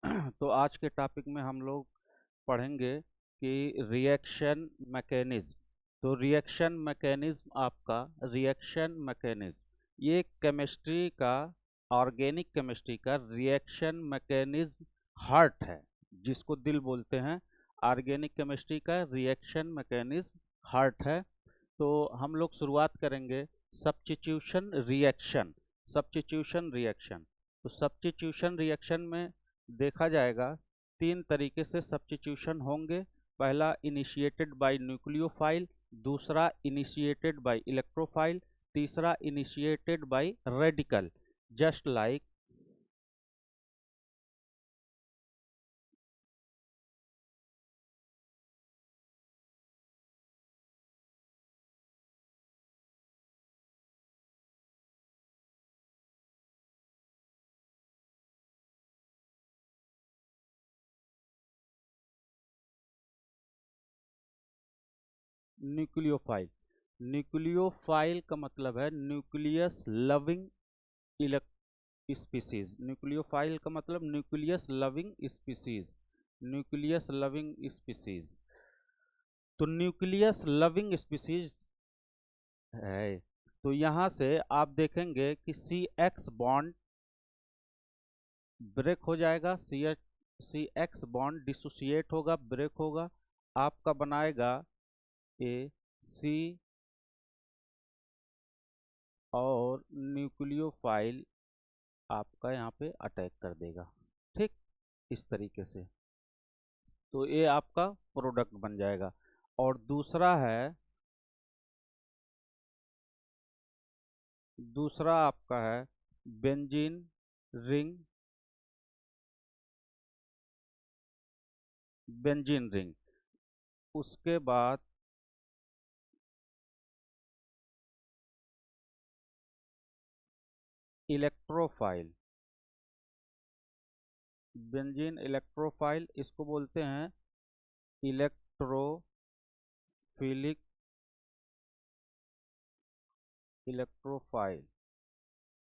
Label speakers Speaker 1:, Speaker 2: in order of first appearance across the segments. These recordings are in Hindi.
Speaker 1: तो आज के टॉपिक में हम लोग पढ़ेंगे कि रिएक्शन मैकेनिज्म। तो रिएक्शन मैकेनिज्म आपका रिएक्शन मैकेनिज्म ये केमिस्ट्री का, ऑर्गेनिक केमिस्ट्री का रिएक्शन मैकेनिज्म हार्ट है, जिसको दिल बोलते हैं। ऑर्गेनिक केमिस्ट्री का रिएक्शन मैकेनिज्म हार्ट है। तो हम लोग शुरुआत करेंगे सब्स्टिट्यूशन रिएक्शन। सब्स्टिट्यूशन रिएक्शन, तो सब्स्टिट्यूशन रिएक्शन में देखा जाएगा तीन तरीके से सब्स्टिट्यूशन होंगे। पहला इनिशिएटेड बाय न्यूक्लियोफाइल, दूसरा इनिशिएटेड बाय इलेक्ट्रोफाइल, तीसरा initiated by radical. Just like nucleophile. Nucleophile का मतलब है न्यूक्लियस लविंग स्पीसीज। न्यूक्लियोफाइल का मतलब nucleus loving species. Nucleus loving species, तो न्यूक्लियस लविंग स्पीसीज है। तो यहाँ से आप देखेंगे कि सी एक्स बॉन्ड ब्रेक हो जाएगा, सी एक्स बॉन्ड डिसोसिएट होगा, ब्रेक होगा, आपका बनाएगा ए सी और न्यूक्लियोफाइल आपका यहाँ पे अटैक कर देगा। ठीक, इस तरीके से तो ये आपका प्रोडक्ट बन जाएगा। और दूसरा आपका है बेंजीन रिंग। बेंजीन रिंग, उसके बाद इलेक्ट्रोफाइल। बेंजीन इलेक्ट्रोफाइल, इसको बोलते हैं इलेक्ट्रोफिलिक इलेक्ट्रोफाइल।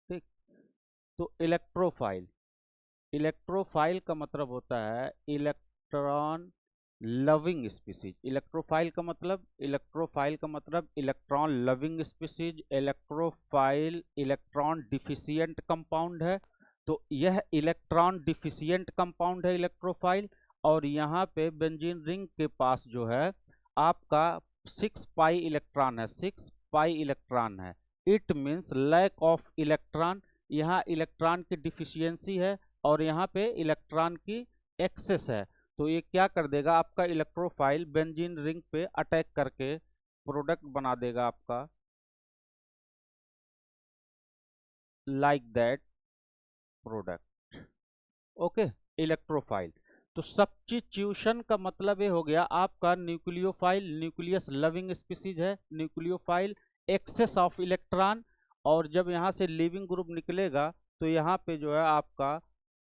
Speaker 1: ठीक, तो इलेक्ट्रोफाइल, इलेक्ट्रोफाइल का मतलब होता है इलेक्ट्रॉन लविंग स्पीसीज। इलेक्ट्रोफाइल का मतलब electron loving species. Electrophile electron deficient compound है, तो यह इलेक्ट्रॉन डिफिशियंट कंपाउंड है इलेक्ट्रोफाइल। और यहाँ पे बेंजीन रिंग के पास जो है आपका 6 पाई इलेक्ट्रॉन है, 6 पाई इलेक्ट्रॉन है। It means lack of electron, यहाँ इलेक्ट्रॉन की डिफिशियंसी है और यहाँ पे इलेक्ट्रॉन की एक्सेस है। तो ये क्या कर देगा, आपका इलेक्ट्रोफाइल बेंजीन रिंग पे अटैक करके प्रोडक्ट बना देगा आपका like that product. Okay, electrophile. तो सब्स्टिट्यूशन का मतलब ये हो गया आपका न्यूक्लियोफाइल न्यूक्लियस लविंग स्पीसीज है, न्यूक्लियोफाइल एक्सेस ऑफ इलेक्ट्रॉन। और जब यहाँ से लिविंग ग्रुप निकलेगा तो यहाँ पे जो है आपका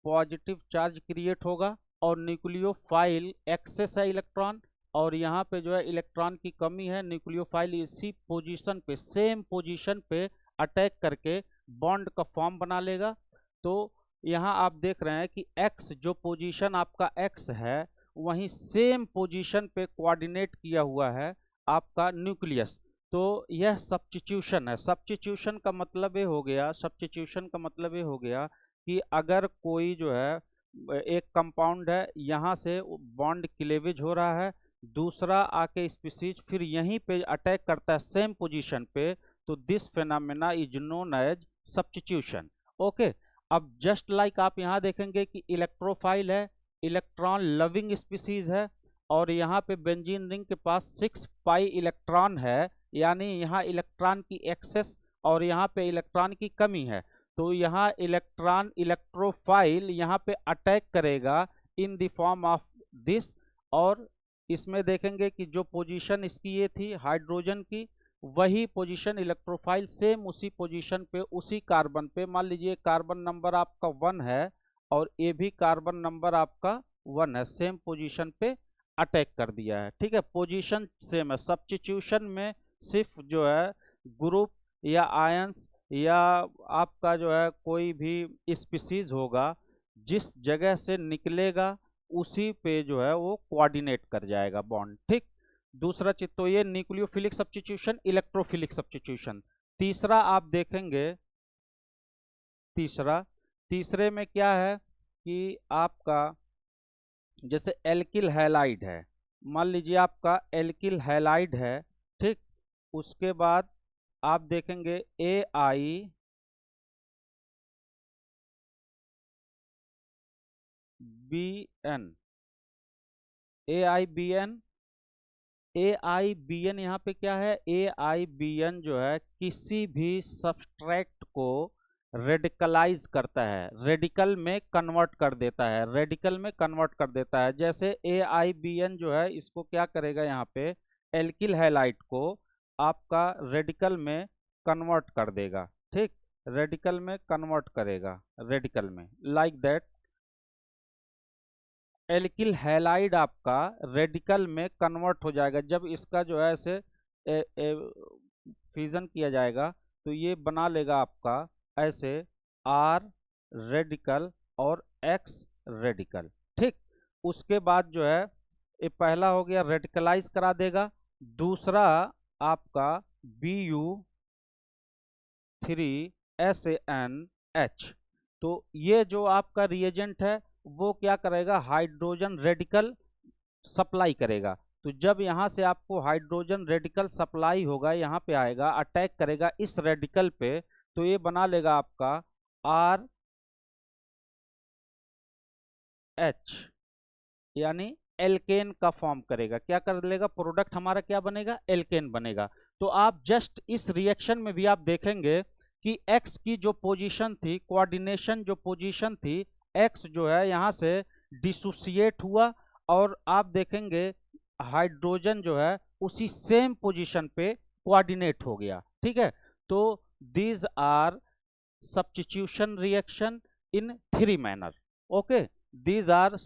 Speaker 1: पॉजिटिव चार्ज क्रिएट होगा। और न्यूक्लियोफाइल एक्सेस है इलेक्ट्रॉन, और यहाँ पे जो है इलेक्ट्रॉन की कमी है। न्यूक्लियोफाइल इसी पोजीशन पे, सेम पोजीशन पे अटैक करके बॉन्ड का फॉर्म बना लेगा। तो यहाँ आप देख रहे हैं कि एक्स, जो पोजीशन आपका एक्स है, वहीं सेम पोजीशन पे कोऑर्डिनेट किया हुआ है आपका न्यूक्लियस। तो यह सब्स्टिट्यूशन है। सब्स्टिट्यूशन का मतलब ये हो गया, सब्स्टिट्यूशन का मतलब ये हो गया कि अगर कोई जो है एक कंपाउंड है, यहाँ से बॉन्ड क्लेवेज हो रहा है, दूसरा आके स्पीसीज फिर यहीं पे अटैक करता है सेम पोजीशन पे, तो this phenomena is known as substitution. Okay, अब जस्ट लाइक आप यहाँ देखेंगे कि इलेक्ट्रोफाइल है, इलेक्ट्रॉन लविंग स्पीसीज है, और यहाँ पे बेंजीन रिंग के पास 6 पाई इलेक्ट्रॉन है, यानी यहाँ इलेक्ट्रॉन की एक्सेस और यहाँ पे इलेक्ट्रॉन की कमी है। तो यहाँ इलेक्ट्रॉन इलेक्ट्रोफाइल यहाँ पे अटैक करेगा इन द फॉर्म ऑफ दिस। और इसमें देखेंगे कि जो पोजीशन इसकी ये थी हाइड्रोजन की, वही पोजीशन इलेक्ट्रोफाइल सेम उसी पोजीशन पे, उसी कार्बन पे, मान लीजिए कार्बन नंबर आपका 1 है और ये भी कार्बन नंबर आपका 1 है, सेम पोजीशन पे अटैक कर दिया है। ठीक है, पोजीशन सेम है। सब्स्टिट्यूशन में सिर्फ जो है ग्रुप या आयंस या आपका जो है कोई भी स्पीसीज होगा, जिस जगह से निकलेगा उसी पे जो है वो कोऑर्डिनेट कर जाएगा बॉन्ड। ठीक, दूसरा चीज तो ये न्यूक्लियोफिलिक सब्स्टिट्यूशन, इलेक्ट्रोफिलिक सब्स्टिट्यूशन। तीसरा आप देखेंगे, तीसरे में क्या है कि आपका जैसे एल्किल हैलाइड है, मान लीजिए आपका एल्किल हैलाइड है, ठीक, उसके बाद आप देखेंगे AIBN, AIBN यहाँ पे क्या है, AIBN जो है किसी भी सब्सट्रैक्ट को रेडिकलाइज करता है, रेडिकल में कन्वर्ट कर देता है, रेडिकल में कन्वर्ट कर देता है। जैसे AIBN जो है इसको क्या करेगा, यहाँ पे एल्किल हैलाइड को आपका रेडिकल में कन्वर्ट कर देगा। ठीक, रेडिकल में कन्वर्ट करेगा, रेडिकल में, लाइक दैट एल्किल हैलाइड आपका रेडिकल में कन्वर्ट हो जाएगा। जब इसका जो है ऐसे फ्यूजन किया जाएगा तो ये बना लेगा आपका ऐसे R रेडिकल और X रेडिकल। ठीक, उसके बाद जो है ये पहला हो गया रेडिकलाइज करा देगा, दूसरा आपका Bu3SANH। तो ये जो आपका रिएजेंट है वो क्या करेगा, हाइड्रोजन रेडिकल सप्लाई करेगा। तो जब यहाँ से आपको हाइड्रोजन रेडिकल सप्लाई होगा, यहाँ पे आएगा, अटैक करेगा इस रेडिकल पे, तो ये बना लेगा आपका RH, यानी एल्केन का फॉर्म करेगा। क्या कर लेगा, प्रोडक्ट हमारा क्या बनेगा, एल्केन बनेगा। तो आप जस्ट इस रिएक्शन में भी आप देखेंगे कि X की जो पोजीशन थी, कोऑर्डिनेशन जो पोजीशन थी, X जो है यहाँ से डिसोसिएट हुआ और आप देखेंगे हाइड्रोजन जो है उसी सेम पोजीशन पे कोऑर्डिनेट हो गया। ठीक है, तो these are substitution reaction in 3 manner. Okay, these are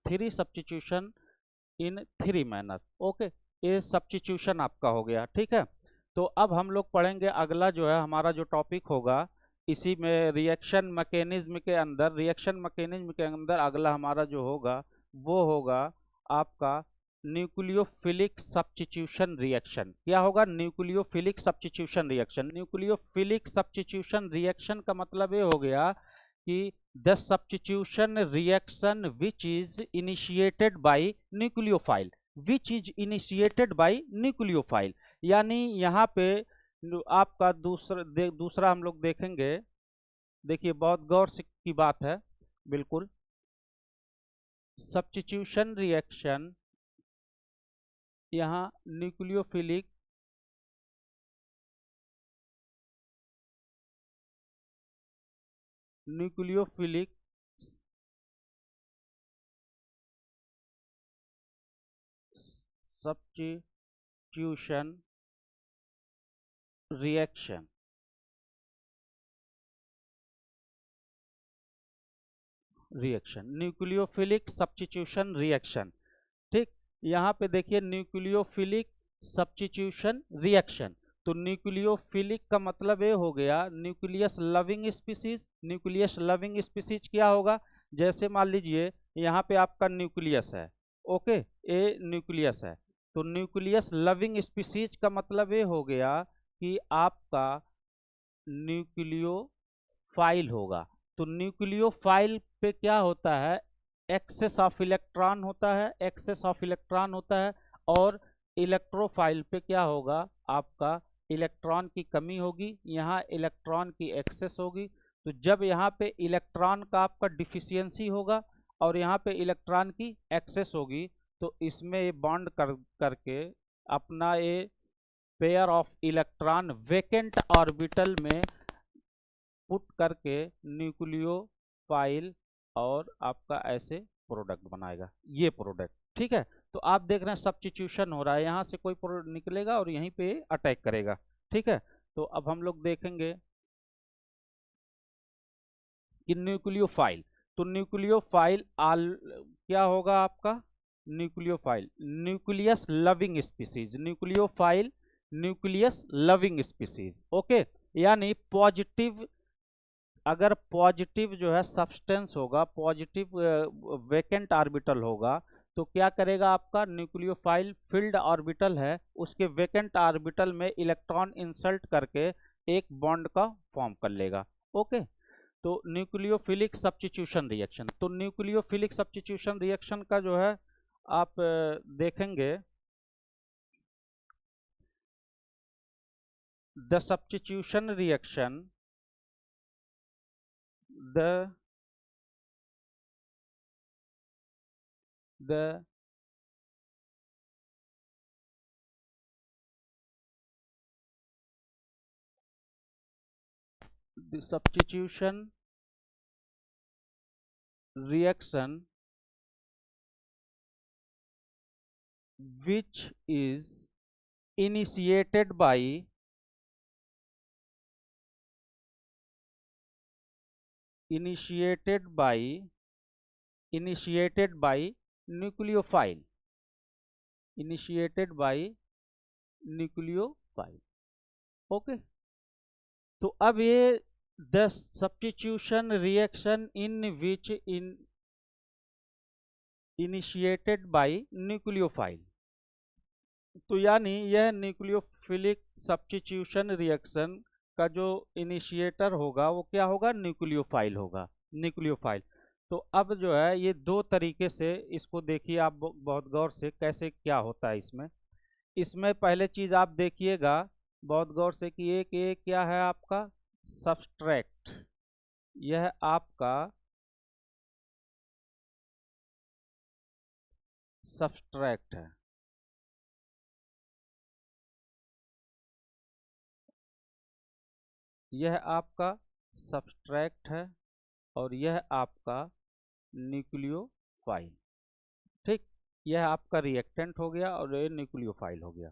Speaker 1: three substitution in 3 manner। Okay, ये सब्स्टिट्यूशन आपका हो गया। ठीक है, तो अब हम लोग पढ़ेंगे अगला जो है हमारा जो टॉपिक होगा इसी में रिएक्शन मैकेनिज्म के अंदर, अगला हमारा जो होगा वो होगा आपका न्यूक्लियोफिलिक सब्स्टिट्यूशन रिएक्शन। क्या होगा, nucleophilic substitution reaction. Nucleophilic substitution reaction का मतलब ये हो गया कि the substitution reaction which is initiated by nucleophile, यानी यहाँ पे आपका दूसरा हम लोग देखेंगे। देखिए बहुत गौर से की बात है, बिल्कुल। सब्स्टिट्यूशन रिएक्शन यहाँ nucleophilic substitution reaction, nucleophilic substitution reaction. ठीक, यहाँ पे देखिए न्यूक्लियोफिलिक सब्स्टिट्यूशन रिएक्शन, तो न्यूक्लियोफिलिक का मतलब ये हो गया nucleus loving species. Nucleus loving species क्या होगा, जैसे मान लीजिए यहाँ पे आपका न्यूक्लियस है, ओके, ये न्यूक्लियस है, तो न्यूक्लियस लविंग स्पीसीज का मतलब ये हो गया कि आपका न्यूक्लियोफाइल होगा। तो न्यूक्लियोफाइल पे क्या होता है, एक्सेस ऑफ इलेक्ट्रॉन होता है, और इलेक्ट्रोफाइल पे क्या होगा, आपका इलेक्ट्रॉन की कमी होगी, यहाँ इलेक्ट्रॉन की एक्सेस होगी। तो जब यहाँ पे इलेक्ट्रॉन का आपका डिफिशियंसी होगा और यहाँ पे इलेक्ट्रॉन की एक्सेस होगी, तो इसमें ये बॉन्ड करके अपना ये pair of electron vacant orbital में पुट करके न्यूक्लियोफाइल और आपका ऐसे प्रोडक्ट बनाएगा, ये प्रोडक्ट। ठीक है, तो आप देख रहे हैं सब्स्टिट्यूशन हो रहा है, यहाँ से कोई प्रोडक्ट निकलेगा और यहीं पे अटैक करेगा। ठीक है, तो अब हम लोग देखेंगे कि न्यूक्लियोफाइल, तो न्यूक्लियोफाइल क्या होगा आपका, nucleophile nucleus loving species, nucleophile nucleus loving species. Okay, यानी पॉजिटिव अगर पॉजिटिव जो है सब्सटेंस होगा, पॉजिटिव वेकेंट ऑर्बिटल होगा, तो क्या करेगा आपका न्यूक्लियोफाइल फिल्ड ऑर्बिटल है उसके वेकेंट ऑर्बिटल में इलेक्ट्रॉन इंसर्ट करके एक बॉन्ड का फॉर्म कर लेगा। ओके, तो न्यूक्लियोफिलिक सब्स्टिट्यूशन रिएक्शन, तो न्यूक्लियोफिलिक सब्स्टिट्यूशन रिएक्शन का जो है आप देखेंगे the substitution reaction, the substitution reaction which is initiated by nucleophile, initiated by nucleophile। Okay, तो अब ये the substitution reaction in which initiated by nucleophile, तो यानी यह न्यूक्लियोफिलिक सब्स्टिट्यूशन रिएक्शन का जो इनिशिएटर होगा वो क्या होगा, न्यूक्लियोफाइल होगा, न्यूक्लियोफाइल। तो अब जो है ये दो तरीके से इसको देखिए आप बहुत गौर से कैसे क्या होता है इसमें। इसमें पहले चीज आप देखिएगा बहुत गौर से कि एक क्या है आपका सब्सट्रैक्ट, यह आपका सब्सट्रैक्ट है, यह आपका सब्सट्रैक्ट है और यह आपका न्यूक्लियोफाइल। ठीक, यह आपका रिएक्टेंट हो गया और ये न्यूक्लियोफाइल हो गया।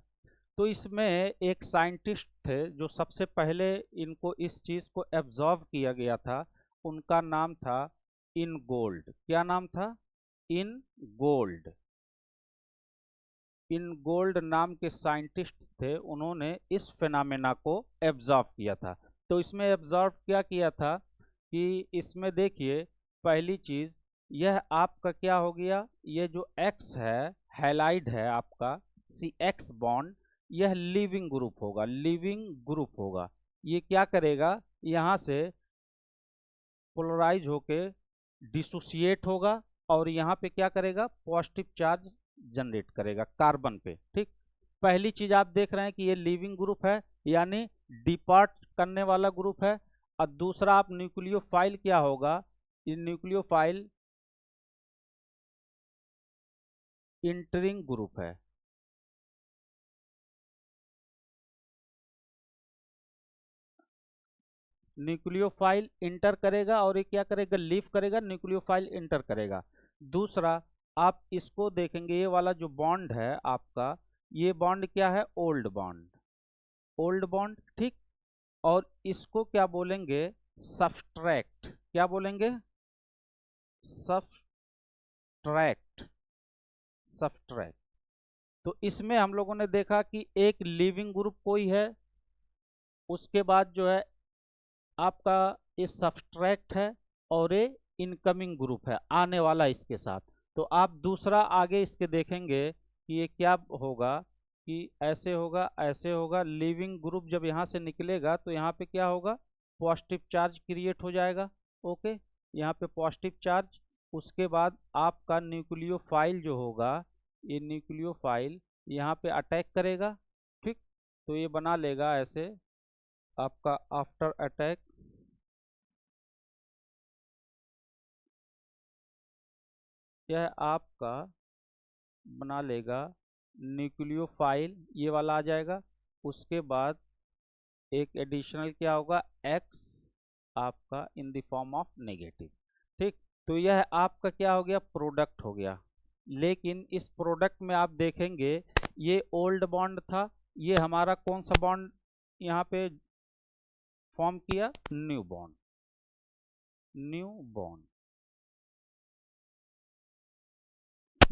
Speaker 1: तो इसमें एक साइंटिस्ट थे जो सबसे पहले इनको इस चीज को एब्जॉर्व किया गया था, उनका नाम था इनगोल्ड। क्या नाम था, इनगोल्ड। इनगोल्ड नाम के साइंटिस्ट थे, उन्होंने इस फिनोमेना को एब्जॉर्व किया था। तो इसमें एब्जॉर्व क्या किया था कि इसमें देखिए पहली चीज यह आपका क्या हो गया, ये जो X है हैलाइड है आपका CX बॉन्ड, यह लीविंग ग्रुप होगा, लीविंग ग्रुप होगा। ये क्या करेगा, यहाँ से पोलराइज होके डिसोसिएट होगा और यहाँ पे क्या करेगा, पॉजिटिव चार्ज जनरेट करेगा कार्बन पे। ठीक, पहली चीज आप देख रहे हैं कि ये लीविंग ग्रुप है यानी डिपार्ट करने वाला ग्रुप है। और दूसरा आप न्यूक्लियोफाइल क्या होगा, ये न्यूक्लियोफाइल इंटरिंग ग्रुप है। न्यूक्लियोफाइल इंटर करेगा और ये क्या करेगा, लीव करेगा, न्यूक्लियोफाइल इंटर करेगा। दूसरा आप इसको देखेंगे, ये वाला जो बॉन्ड है आपका, ये बॉन्ड क्या है, ओल्ड बॉन्ड, ओल्ड बॉन्ड। ठीक, और इसको क्या बोलेंगे, सब्सट्रैक्ट। क्या बोलेंगे, सब्सट्रैक्ट, सब्सट्रैक्ट। तो इसमें हम लोगों ने देखा कि एक लिविंग ग्रुप कोई है, उसके बाद जो है आपका ये सब्सट्रैक्ट है और ये इनकमिंग ग्रुप है आने वाला इसके साथ। तो आप दूसरा आगे इसके देखेंगे कि ये क्या होगा, कि ऐसे होगा, ऐसे होगा। लिविंग ग्रुप जब यहाँ से निकलेगा तो यहाँ पे क्या होगा, पॉजिटिव चार्ज क्रिएट हो जाएगा। ओके, यहाँ पे पॉजिटिव चार्ज। उसके बाद आपका न्यूक्लियोफाइल जो होगा, ये न्यूक्लियोफाइल यहाँ पे अटैक करेगा। ठीक, तो ये बना लेगा ऐसे आपका आफ्टर अटैक, यह आपका बना लेगा न्यूक्लियोफाइल, ये वाला आ जाएगा। उसके बाद एक एडिशनल क्या होगा, X आपका इन द फॉर्म ऑफ नेगेटिव। ठीक, तो यह आपका क्या हो गया, प्रोडक्ट हो गया। लेकिन इस प्रोडक्ट में आप देखेंगे ये ओल्ड बॉन्ड था, ये हमारा कौन सा बॉन्ड यहाँ पे फॉर्म किया, न्यू बॉन्ड, न्यू बॉन्ड।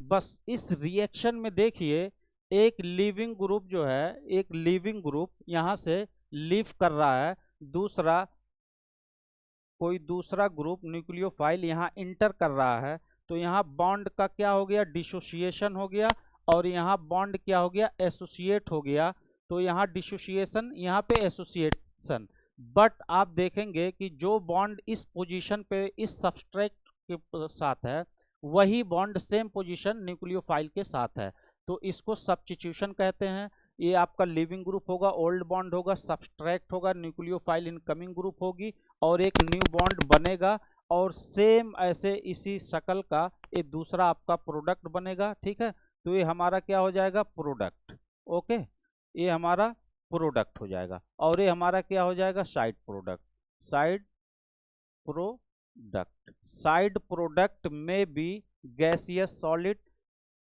Speaker 1: बस इस रिएक्शन में देखिए एक लिविंग ग्रुप जो है, एक लिविंग ग्रुप यहां से लीव कर रहा है, दूसरा कोई दूसरा ग्रुप न्यूक्लियोफाइल यहाँ इंटर कर रहा है तो यहाँ बॉन्ड का क्या हो गया, डिसोसिएशन हो गया, और यहाँ बॉन्ड क्या हो गया, एसोसिएट हो गया। तो यहाँ डिसोसिएशन, यहाँ पे एसोसिएशन। बट आप देखेंगे कि जो बॉन्ड इस पोजीशन पे इस सबस्ट्रेट के साथ है वही बॉन्ड सेम पोजीशन न्यूक्लियोफाइल के साथ है, तो इसको सब्स्टिट्यूशन कहते हैं। ये आपका लिविंग ग्रुप होगा, ओल्ड बॉन्ड होगा, सब्सट्रैक्ट होगा, न्यूक्लियोफाइल इनकमिंग ग्रुप होगी और एक न्यू बॉन्ड बनेगा, और सेम ऐसे इसी शक्ल का ये दूसरा आपका प्रोडक्ट बनेगा। ठीक है, तो ये हमारा क्या हो जाएगा, प्रोडक्ट। ओके, ये हमारा प्रोडक्ट हो जाएगा, और ये हमारा क्या हो जाएगा, side product. Side product, side product में बी गैसियस सॉलिड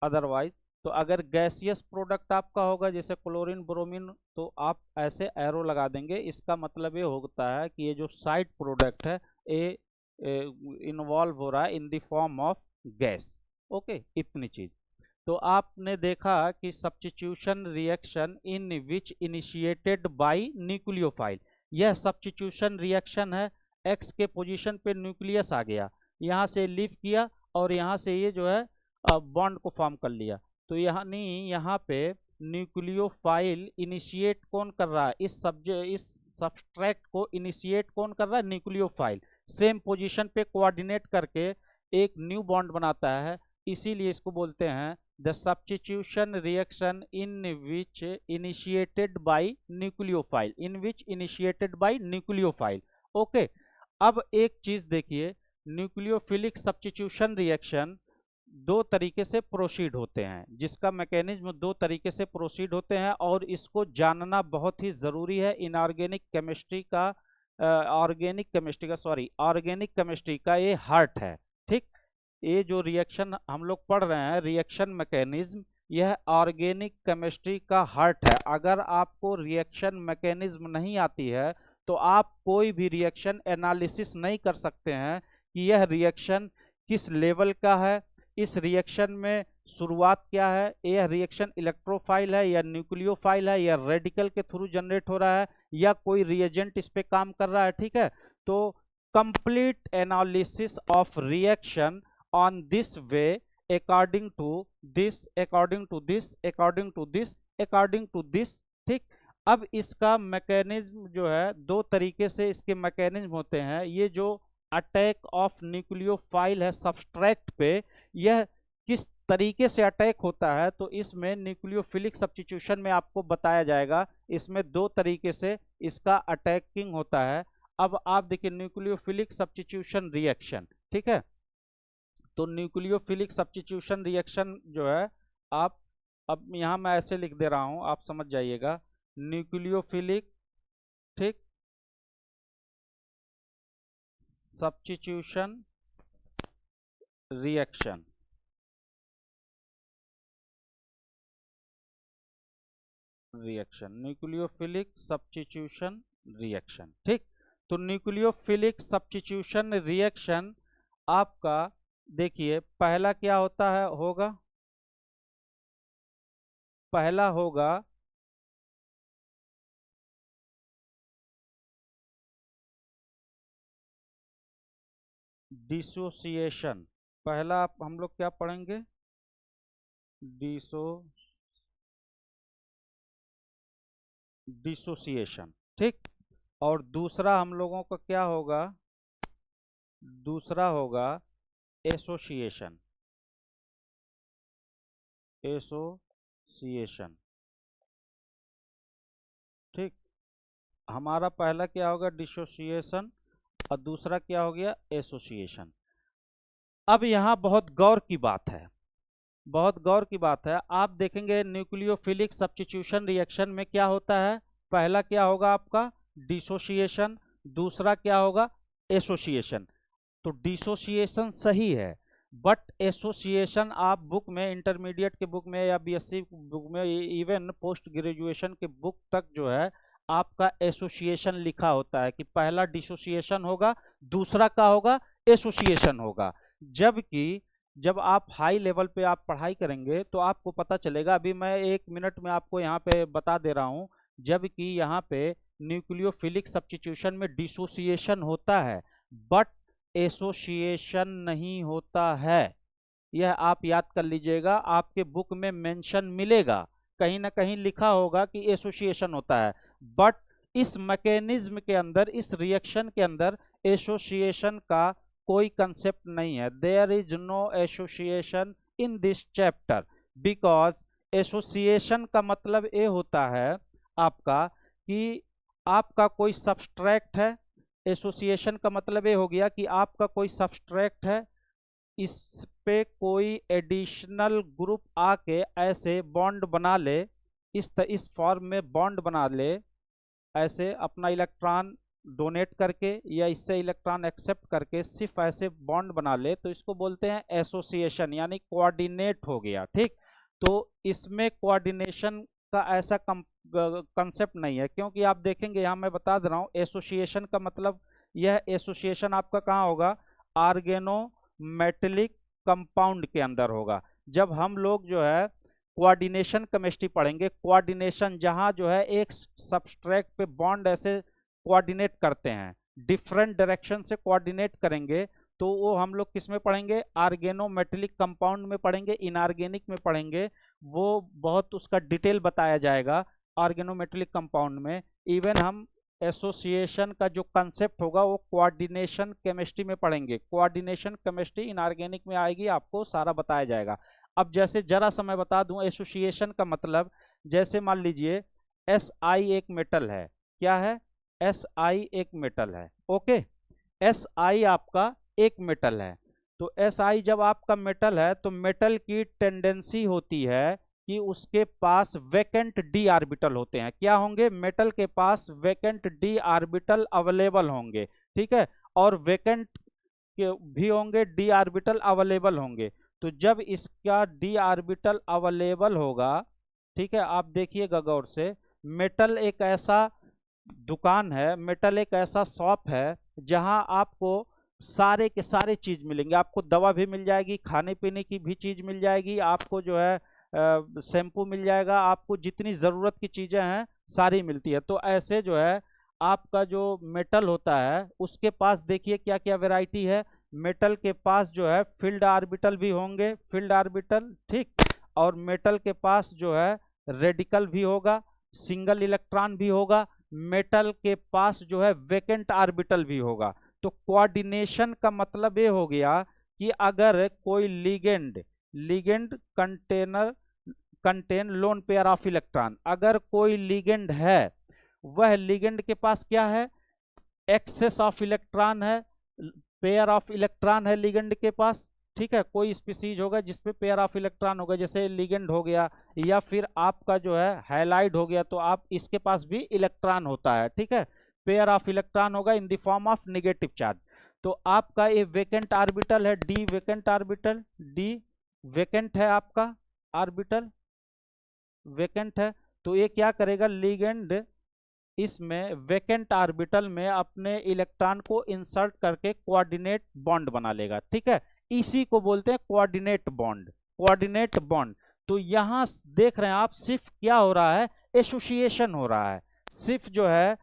Speaker 1: अदरवाइज। तो अगर गैसियस प्रोडक्ट आपका होगा जैसे क्लोरीन ब्रोमीन, तो आप ऐसे एरो लगा देंगे, इसका मतलब ये होता है कि ये जो साइड प्रोडक्ट है ये इन्वॉल्व हो रहा है इन the form of gas. Okay, इतनी चीज। तो आपने देखा कि substitution reaction in which initiated by nucleophile, यह सब्स्टिट्यूशन रिएक्शन है। एक्स के पोजीशन पे न्यूक्लियस आ गया, यहाँ से लीव किया और यहाँ से ये जो है बॉन्ड को फॉर्म कर लिया। तो यहाँ पे न्यूक्लियोफाइल इनिशिएट कौन कर रहा है, इस सब्सट्रैक्ट को इनिशिएट कौन कर रहा है, न्यूक्लियोफाइल। सेम पोजीशन पे कोऑर्डिनेट करके एक न्यू बॉन्ड बनाता है, इसीलिए इसको बोलते हैं the substitution reaction in which initiated by nucleophile, in which initiated by nucleophile. Okay, अब एक चीज देखिए, न्यूक्लियोफिलिक सब्स्टिट्यूशन रिएक्शन दो तरीके से प्रोसीड होते हैं, जिसका मैकेनिज्म दो तरीके से प्रोसीड होते हैं, और इसको जानना बहुत ही ज़रूरी है। इनऑर्गेनिक केमिस्ट्री का ऑर्गेनिक केमिस्ट्री का ये हार्ट है। ठीक, ये जो रिएक्शन हम लोग पढ़ रहे हैं, रिएक्शन मैकेनिज्म, यह ऑर्गेनिक केमिस्ट्री का हार्ट है। अगर आपको रिएक्शन मैकेनिज्म नहीं आती है तो आप कोई भी रिएक्शन एनालिसिस नहीं कर सकते हैं कि यह रिएक्शन किस लेवल का है, इस रिएक्शन में शुरुआत क्या है, यह रिएक्शन इलेक्ट्रोफाइल है या न्यूक्लियोफाइल है या रेडिकल के थ्रू जनरेट हो रहा है या कोई रिएजेंट इस पे काम कर रहा है। ठीक है, तो complete analysis of reaction on this way according to this, according to this, according to this, according to this. ठीक, अब इसका मैकेनिज्म जो है दो तरीके से इसके मैकेनिज्म होते हैं। ये जो अटैक ऑफ न्यूक्लियोफाइल है सबस्ट्रैक्ट पे, यह किस तरीके से अटैक होता है, तो इसमें न्यूक्लियोफिलिक सब्स्टिट्यूशन में आपको बताया जाएगा। इसमें दो तरीके से इसका अटैकिंग होता है। अब आप देखिए न्यूक्लियोफिलिक सब्स्टिट्यूशन रिएक्शन, ठीक है, तो न्यूक्लियोफिलिक सब्स्टिट्यूशन रिएक्शन जो है, आप अब यहाँ मैं ऐसे लिख दे रहा हूँ, आप समझ जाइएगा। न्यूक्लियोफिलिक, ठीक, substitution reaction, nucleophilic substitution reaction. ठीक, तो न्यूक्लियोफिलिक सब्स्टिट्यूशन रिएक्शन आपका देखिए पहला क्या होता है, पहला होगा डिसोसिएशन। पहला आप हम लोग क्या पढ़ेंगे, डिसोसिएशन। ठीक, और दूसरा हम लोगों का क्या होगा, दूसरा होगा एसोसिएशन, एसोसिएशन। ठीक, हमारा पहला क्या होगा, डिसोसिएशन, और दूसरा क्या हो गया, एसोसिएशन। अब यहां बहुत गौर की बात है, बहुत गौर की बात है। आप देखेंगे न्यूक्लियोफिलिक सब्स्टिट्यूशन रिएक्शन में क्या होता है, पहला क्या होगा आपका डिसोसिएशन, दूसरा क्या होगा एसोसिएशन। तो डिसोसिएशन सही है, बट एसोसिएशन आप बुक में, इंटरमीडिएट के बुक में या बीएससी बुक में, इवन पोस्ट ग्रेजुएशन के बुक तक जो है आपका एसोसिएशन लिखा होता है कि पहला डिसोसिएशन होगा, दूसरा क्या होगा, एसोसिएशन होगा। जबकि जब आप हाई लेवल पे आप पढ़ाई करेंगे तो आपको पता चलेगा, अभी मैं 1 मिनट में आपको यहाँ पे बता दे रहा हूँ, जबकि यहाँ पे न्यूक्लियोफिलिक सब्स्टिट्यूशन में डिसोसिएशन होता है, बट एसोसिएशन नहीं होता है। यह आप याद कर लीजिएगा, आपके बुक में मेंशन मिलेगा, कहीं ना कहीं लिखा होगा कि एसोसिएशन होता है, बट इस मैकेनिज्म के अंदर, इस रिएक्शन के अंदर एसोसिएशन का कोई कंसेप्ट नहीं है। There is no association in this chapter, because association का मतलब ये होता है आपका कि आपका कोई सब्सट्रैक्ट है। एसोसिएशन का मतलब ये हो गया कि आपका कोई सब्सट्रैक्ट है, इस पे कोई एडिशनल ग्रुप आके ऐसे बॉन्ड बना ले, इस फॉर्म में बॉन्ड बना ले, ऐसे अपना इलेक्ट्रॉन डोनेट करके या इससे इलेक्ट्रॉन एक्सेप्ट करके सिर्फ ऐसे बॉन्ड बना ले, तो इसको बोलते हैं एसोसिएशन, यानी कोऑर्डिनेट हो गया। ठीक, तो इसमें कोऑर्डिनेशन का ऐसा कंसेप्ट नहीं है, क्योंकि आप देखेंगे यहाँ मैं बता दे रहा हूँ, एसोसिएशन का मतलब, यह एसोसिएशन आपका कहाँ होगा, ऑर्गेनोमेटेलिक कंपाउंड के अंदर होगा। जब हम लोग जो है कोऑर्डिनेशन केमिस्ट्री पढ़ेंगे, कोऑर्डिनेशन जहां जो है एक सबस्ट्रैक्ट पे बॉन्ड ऐसे कोऑर्डिनेट करते हैं, डिफरेंट डायरेक्शन से कोऑर्डिनेट करेंगे, तो वो हम लोग किस में पढ़ेंगे, ऑर्गेनोमेटेलिक कंपाउंड में पढ़ेंगे, इनऑर्गेनिक में पढ़ेंगे। वो बहुत उसका डिटेल बताया जाएगा ऑर्गेनोमेटेलिक कंपाउंड में। इवन हम एसोसिएशन का जो कंसेप्ट होगा वो कोऑर्डिनेशन केमिस्ट्री में पढ़ेंगे, कोऑर्डिनेशन केमिस्ट्री इनऑर्गेनिक में आएगी, आपको सारा बताया जाएगा। अब जैसे जरा सा मैं बता दूं एसोसिएशन का मतलब, जैसे मान लीजिए Si एक मेटल है, क्या है, Si एक मेटल है, ओके, Si आपका एक मेटल है। तो Si जब आपका मेटल है तो मेटल की टेंडेंसी होती है कि उसके पास वैकेंट डी ऑर्बिटल होते हैं। क्या होंगे, मेटल के पास वैकेंट डी ऑर्बिटल अवेलेबल होंगे, ठीक है, और वैकेंट भी होंगे, डी ऑर्बिटल अवेलेबल होंगे। तो जब इसका डी ऑर्बिटल अवेलेबल होगा, ठीक है, आप देखिएगा गौर से, मेटल एक ऐसा दुकान है, मेटल एक ऐसा शॉप है जहां आपको सारे के सारे चीज मिलेंगे। आपको दवा भी मिल जाएगी, खाने पीने की भी चीज मिल जाएगी, आपको जो है शैम्पू मिल जाएगा, आपको जितनी ज़रूरत की चीज़ें हैं सारी मिलती है। तो ऐसे जो है आपका जो मेटल होता है उसके पास देखिए क्या क्या वैरायटी है। मेटल के पास जो है फील्ड ऑर्बिटल भी होंगे, फील्ड ऑर्बिटल, ठीक, और मेटल के पास जो है रेडिकल भी होगा, सिंगल इलेक्ट्रॉन भी होगा, मेटल के पास जो है वैकेंट ऑर्बिटल भी होगा। तो कोऑर्डिनेशन का मतलब ये हो गया कि अगर कोई ligand contain lone pair of electron, अगर कोई लिगेंड है, वह लिगेंड के पास क्या है, एक्सेस ऑफ इलेक्ट्रॉन है, पेयर ऑफ इलेक्ट्रॉन है लिगेंड के पास, ठीक है। कोई स्पीसीज होगा जिसपे पेयर ऑफ इलेक्ट्रॉन होगा, जैसे लिगेंड हो गया, या फिर आपका जो है हैलाइड हो गया, तो आप इसके पास भी इलेक्ट्रॉन होता है, ठीक है, पेयर ऑफ इलेक्ट्रॉन होगा इन the form of negative charge. तो आपका ये वेकेंट ऑर्बिटल है, D vacant orbital, D vacant है आपका ऑर्बिटल, वेकेंट है। तो ये क्या करेगा, लिगेंड इसमें वेकेंट ऑर्बिटल में अपने इलेक्ट्रॉन को इंसर्ट करके कोऑर्डिनेट बॉन्ड बना लेगा, ठीक है। इसी को बोलते हैं कोऑर्डिनेट बॉन्ड, कोऑर्डिनेट बॉन्ड। तो यहां देख रहे हैं आप, सिर्फ क्या हो रहा है, एसोसिएशन हो रहा है। सिर्फ जो है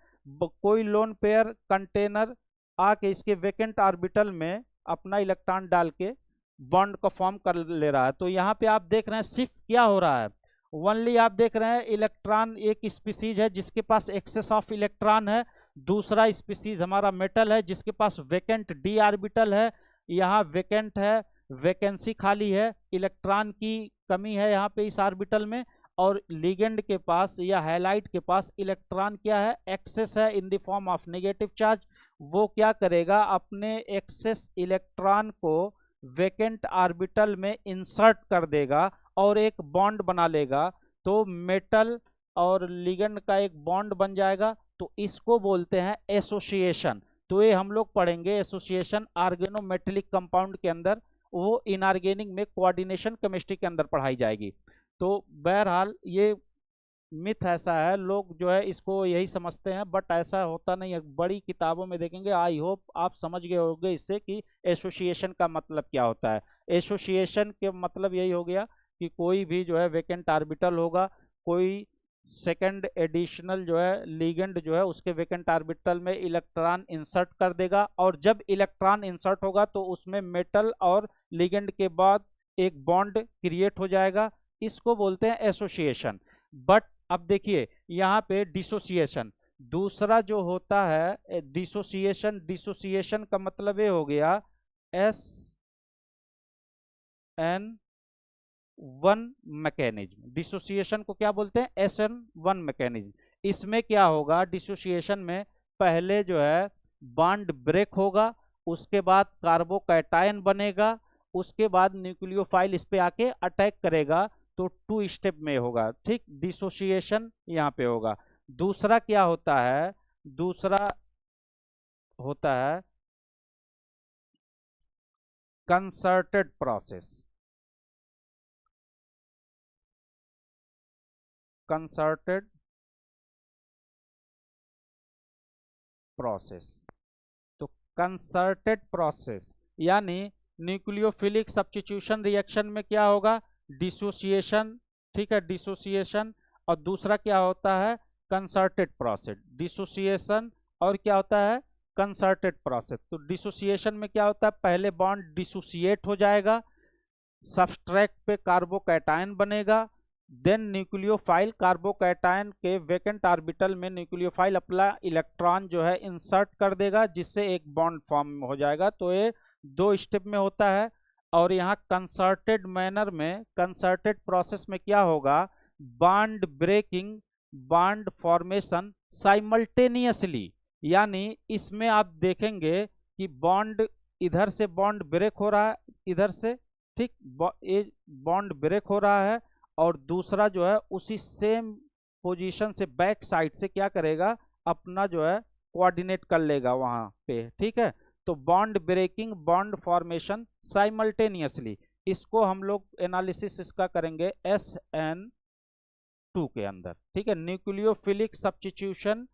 Speaker 1: कोई लोन पेयर कंटेनर आके इसके वेकेंट ऑर्बिटल में अपना इलेक्ट्रॉन डाल के बॉन्ड का फॉर्म कर ले रहा है। तो यहाँ पे आप देख रहे हैं सिर्फ क्या हो रहा है, ओनली आप देख रहे हैं इलेक्ट्रॉन, एक स्पीसीज है जिसके पास एक्सेस ऑफ इलेक्ट्रॉन है, दूसरा स्पीसीज हमारा मेटल है जिसके पास वेकेंट डी ऑर्बिटल है, यहाँ वेकेंट है, वैकेंसी खाली है, इलेक्ट्रॉन की कमी है यहाँ पे इस ऑर्बिटल में, और लिगेंड के पास या हैलाइड के पास इलेक्ट्रॉन क्या है, एक्सेस है इन the form of negative charge. वो क्या करेगा, अपने एक्सेस इलेक्ट्रॉन को वेकेंट ऑर्बिटल में इंसर्ट कर देगा और एक बॉन्ड बना लेगा। तो मेटल और लिगेंड का एक बॉन्ड बन जाएगा, तो इसको बोलते हैं एसोसिएशन। तो ये हम लोग पढ़ेंगे एसोसिएशन ऑर्गेनोमेटेलिक कंपाउंड के अंदर, वो इनऑर्गेनिक में कोऑर्डिनेशन केमिस्ट्री के अंदर पढ़ाई जाएगी। तो बहरहाल ये मिथ ऐसा है, लोग जो है इसको यही समझते हैं, बट ऐसा होता नहीं है। बड़ी किताबों में देखेंगे, आई होप आप समझ गए होंगे इससे कि एसोसिएशन का मतलब क्या होता है। एसोसिएशन के मतलब यही हो गया कि कोई भी जो है वेकेंट ऑर्बिटल होगा, कोई सेकंड एडिशनल जो है लिगेंड जो है उसके वेकेंट ऑर्बिटल में इलेक्ट्रॉन इंसर्ट कर देगा, और जब इलेक्ट्रॉन इंसर्ट होगा तो उसमें मेटल और लिगेंड के बाद एक बॉन्ड क्रिएट हो जाएगा, इसको बोलते हैं एसोसिएशन। बट अब देखिए यहाँ पे डिसोसिएशन दूसरा जो होता है, डिसोसिएशन, डिसोसिएशन का मतलब ये हो गया SN1 मैकेनिज्म। डिसोसिएशन को क्या बोलते हैं? SN1 mechanism. इसमें क्या होगा डिसोसिएशन में, पहले जो है बॉन्ड ब्रेक होगा, उसके बाद कार्बोकैटायन बनेगा, उसके बाद न्यूक्लियोफाइल इस पे आके अटैक करेगा, तो 2 स्टेप में होगा। ठीक, डिसोसिएशन यहाँ पे होगा। दूसरा क्या होता है? दूसरा होता है कंसर्टेड प्रोसेस। कंसर्टेड प्रोसेस, तो कंसर्टेड प्रोसेस यानी न्यूक्लियोफिलिक सब्स्टिट्यूशन रिएक्शन में क्या होगा? डिसोसिएशन। ठीक है, डिसोसिएशन। और दूसरा क्या होता है? Concerted process. डिसोसिएशन और क्या होता है? Concerted process. तो डिसोसिएशन में क्या होता है? पहले बॉन्ड डिसोसिएट हो जाएगा, सबस्ट्रेट पे कार्बोकैटायन बनेगा, देन न्यूक्लियोफाइल कार्बोकैटायन के वेकेंट ऑर्बिटल में न्यूक्लियोफाइल अपना इलेक्ट्रॉन जो है इंसर्ट कर देगा, जिससे एक बॉन्ड फॉर्म हो जाएगा। तो ये 2 स्टेप में होता है। और यहाँ कंसर्टेड मैनर में, कंसर्टेड प्रोसेस में क्या होगा? Bond breaking, bond formation simultaneously, यानी इसमें आप देखेंगे कि बॉन्ड, इधर से बॉन्ड ब्रेक हो रहा है, इधर से, ठीक, ये बॉन्ड ब्रेक हो रहा है, और दूसरा जो है उसी सेम पोजीशन से बैक साइड से क्या करेगा? अपना जो है कोऑर्डिनेट कर लेगा वहां पे। ठीक है, तो bond breaking, bond formation simultaneously, इसको हम लोग एनालिसिस इसका करेंगे SN2 के अंदर। ठीक है, nucleophilic substitution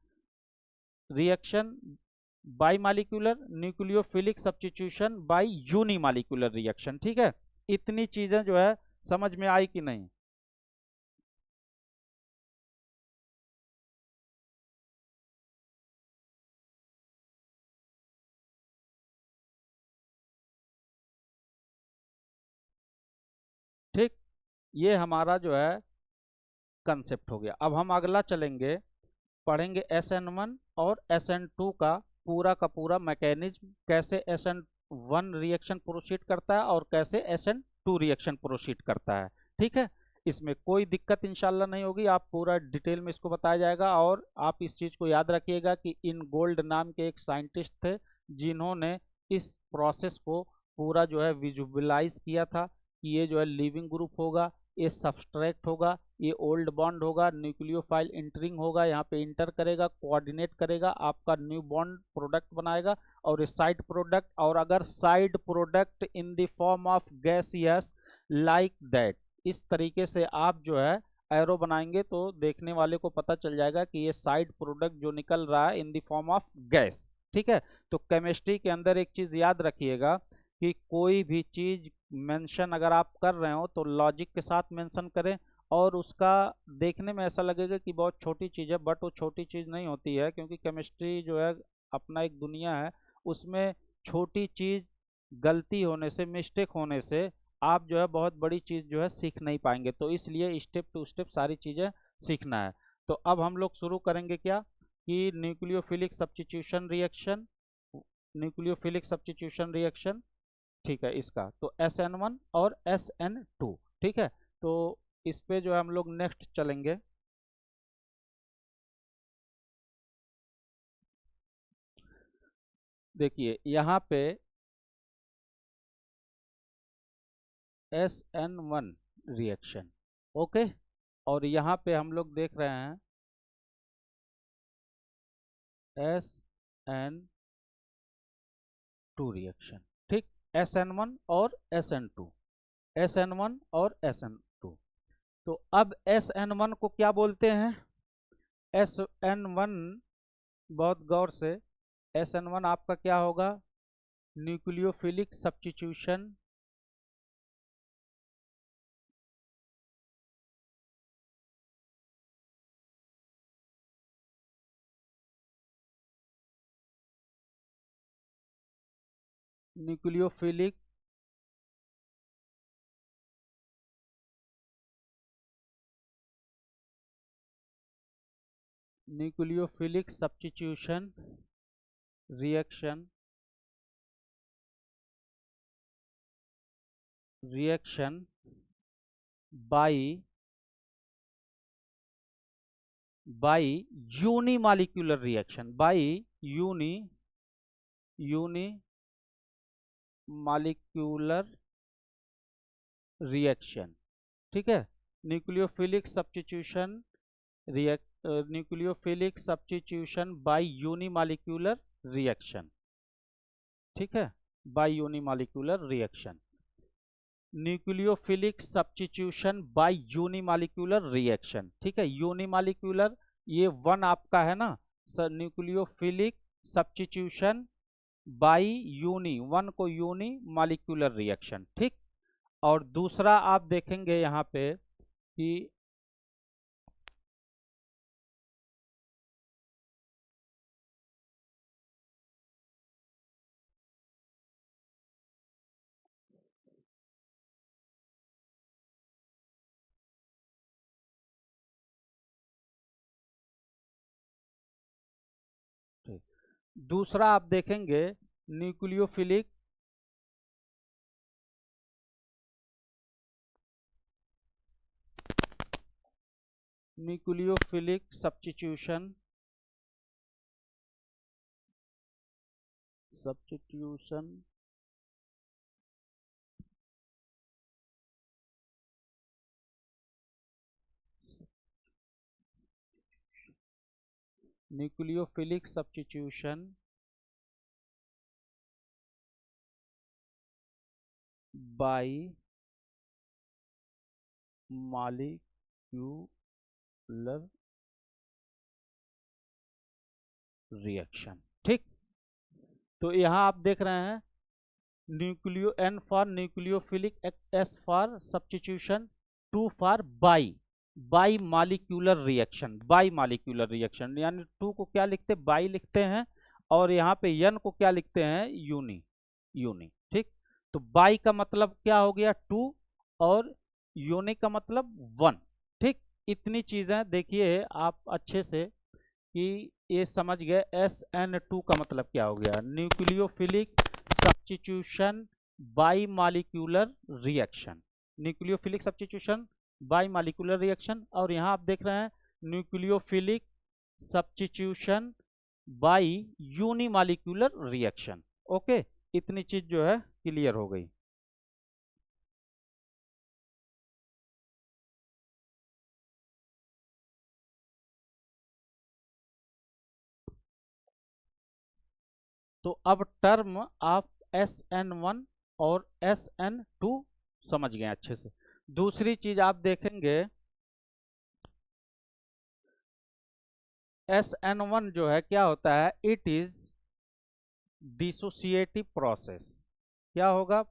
Speaker 1: reaction bimolecular, nucleophilic substitution by unimolecular reaction. ठीक है, इतनी चीजें जो है समझ में आई कि नहीं? ठीक, ये हमारा जो है कंसेप्ट हो गया। अब हम अगला चलेंगे, पढ़ेंगे SN1 और SN2 का पूरा मैकेनिज्म, कैसे SN1 रिएक्शन प्रोसीड करता है और कैसे SN2 रिएक्शन प्रोसीड करता है। ठीक है, इसमें कोई दिक्कत इंशाल्लाह नहीं होगी, आप पूरा डिटेल में इसको बताया जाएगा। और आप इस चीज़ को याद रखिएगा कि इन गोल्ड नाम के एक साइंटिस्ट थे, जिन्होंने इस प्रोसेस को पूरा जो है विजुअलाइज किया था कि ये जो है लिविंग ग्रुप होगा, ये सब्सट्रैक्ट होगा, ये ओल्ड बॉन्ड होगा, न्यूक्लियोफाइल इंटरिंग होगा, यहाँ पे इंटर करेगा, कोऑर्डिनेट करेगा, आपका न्यू बॉन्ड प्रोडक्ट बनाएगा, और ये साइड प्रोडक्ट, और अगर side product in the form of gaseous like that, इस तरीके से आप जो है एरो बनाएंगे तो देखने वाले को पता चल जाएगा कि ये साइड प्रोडक्ट जो निकल रहा है इन द फॉर्म ऑफ गैस। ठीक है, तो केमिस्ट्री के अंदर एक चीज याद रखिएगा कि कोई भी चीज मेंशन अगर आप कर रहे हो तो लॉजिक के साथ मेंशन करें, और उसका देखने में ऐसा लगेगा कि बहुत छोटी चीज़ है, बट वो छोटी चीज़ नहीं होती है, क्योंकि केमिस्ट्री जो है अपना एक दुनिया है, उसमें छोटी चीज़ गलती होने से, मिस्टेक होने से आप जो है बहुत बड़ी चीज़ जो है सीख नहीं पाएंगे। तो इसलिए स्टेप टू स्टेप सारी चीज़ें सीखना है। तो अब हम लोग शुरू करेंगे क्या, कि nucleophilic substitution reaction, nucleophilic substitution reaction. ठीक है, इसका तो SN1 और SN2। ठीक है, तो इस पे जो है हम लोग नेक्स्ट चलेंगे। देखिए यहाँ पे SN1 रिएक्शन, ओके, और यहाँ पे हम लोग देख रहे हैं SN2 रिएक्शन। ठीक, SN1 और SN2, SN1 और SN2। तो अब SN1 को क्या बोलते हैं? SN1, बहुत गौर से, SN1 आपका क्या होगा? Nucleophilic substitution nucleophilic substitution reaction by unimolecular reaction unimolecular reaction. ठीक है, nucleophilic substitution by unimolecular reaction. ठीक है, by unimolecular reaction, nucleophilic substitution by unimolecular reaction. ठीक है, यूनिमॉलिक्यूलर ये वन आपका है ना sir, nucleophilic substitution by one को यूनिमॉलिक्यूलर रिएक्शन। ठीक, और दूसरा आप देखेंगे यहाँ पे कि दूसरा आप देखेंगे nucleophilic substitution nucleophilic substitution bye molecular reaction. ठीक, तो यहां आप देख रहे हैं N for nucleophilic, S for substitution, 2 for by molecular reaction, यानी 2 को क्या लिखते हैं, बाई लिखते हैं, और यहाँ पे N को क्या लिखते हैं, यूनी। ठीक, तो बाई का मतलब क्या हो गया 2 और यूनी का मतलब 1। ठीक, इतनी चीजें देखिए आप अच्छे से कि ये समझ गए। SN2 का मतलब क्या हो गया, nucleophilic substitution by molecular reaction, nucleophilic substitution by molecular reaction. और यहाँ आप देख रहे हैं nucleophilic substitution by unimolecular reaction. Okay, इतनी चीज जो है क्लियर हो गई। तो अब टर्म आप SN1 और SN2 समझ गए अच्छे से। दूसरी चीज आप देखेंगे SN1 जो है क्या होता है, इट इज डिसोसिएटिव प्रोसेस। क्या होगा,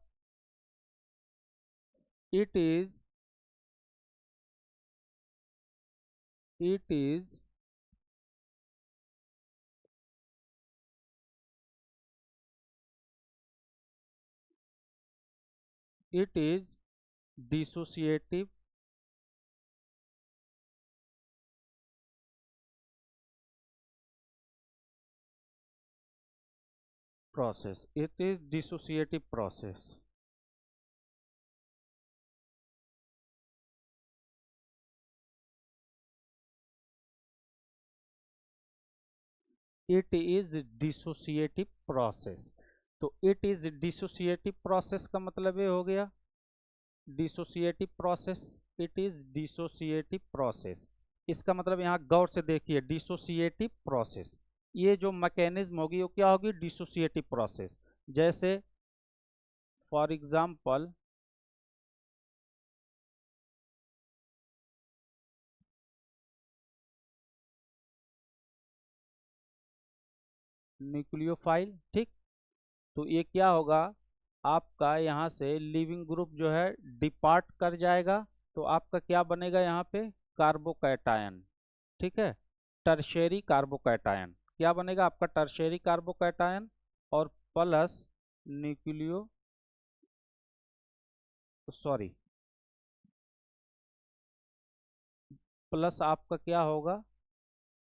Speaker 1: it is dissociative process, it is dissociative process। It is dissociative process. तो इट इज डिसोसिएटिव प्रोसेस का मतलब ये हो गया dissociative process, it is dissociative process. इसका मतलब यहाँ गौर से देखिए, डिसोसिएटिव प्रोसेस ये जो मैकेनिज्म होगी वो क्या होगी, डिसोसिएटिव प्रोसेस। जैसे फॉर एग्जांपल न्यूक्लियोफाइल। ठीक, तो ये क्या होगा, आपका यहाँ से लिविंग ग्रुप जो है डिपार्ट कर जाएगा, तो आपका क्या बनेगा यहाँ पे, कार्बोकैटायन। ठीक है, टर्शियरी कार्बोकैटायन क्या बनेगा आपका, टर्शियरी कार्बोकैटायन, और प्लस न्यूक्लियो सॉरी प्लस आपका क्या होगा,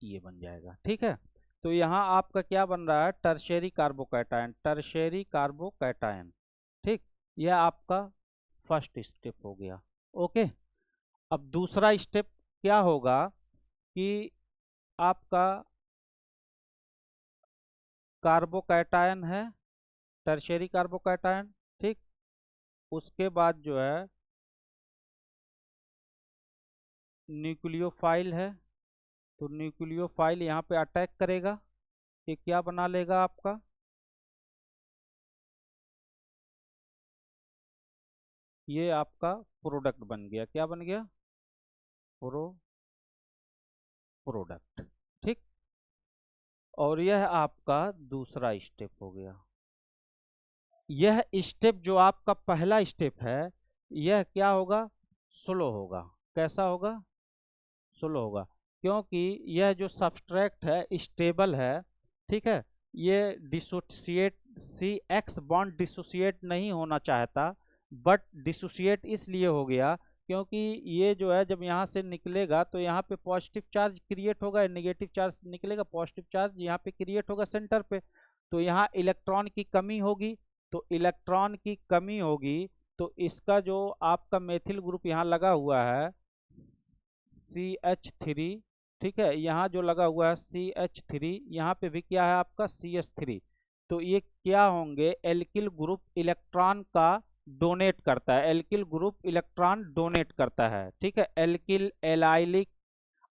Speaker 1: ये बन जाएगा। ठीक है, तो यहाँ आपका क्या बन रहा है, टर्शियरी कार्बोकैटायन, टर्शियरी कार्बोकैटायन। ठीक, यह आपका फर्स्ट स्टेप हो गया। ओके, अब दूसरा स्टेप क्या होगा कि आपका कार्बोकैटायन है, टर्शियरी कार्बोकैटायन। ठीक, उसके बाद जो है न्यूक्लियोफाइल है, तो न्यूक्लियोफाइल यहाँ पे अटैक करेगा, ये क्या बना लेगा आपका, ये आपका प्रोडक्ट बन गया। क्या बन गया, प्रोडक्ट। ठीक, और यह आपका दूसरा स्टेप हो गया। यह स्टेप जो आपका पहला स्टेप है, यह क्या होगा, स्लो होगा। कैसा होगा, स्लो होगा, क्योंकि यह जो सब्सट्रैक्ट है स्टेबल है। ठीक है, ये डिसोसिएट सी एक्स बॉन्ड डिसोसिएट नहीं होना चाहता, बट डिसोसिएट इसलिए हो गया क्योंकि ये जो है जब यहाँ से निकलेगा तो यहाँ पे पॉजिटिव चार्ज क्रिएट होगा, नेगेटिव चार्ज निकलेगा, पॉजिटिव चार्ज यहाँ पे क्रिएट होगा सेंटर पे, तो यहाँ इलेक्ट्रॉन की कमी होगी। तो इलेक्ट्रॉन की कमी होगी तो इसका जो आपका मेथिल ग्रुप यहाँ लगा हुआ है CH3, ठीक है, यहाँ जो लगा हुआ है CH3, यहाँ पे भी क्या है आपका CH3, तो ये क्या होंगे, एल्किल ग्रुप इलेक्ट्रॉन का डोनेट करता है, एल्किल ग्रुप इलेक्ट्रॉन डोनेट करता है। ठीक है, एल्किल, एलाइलिक,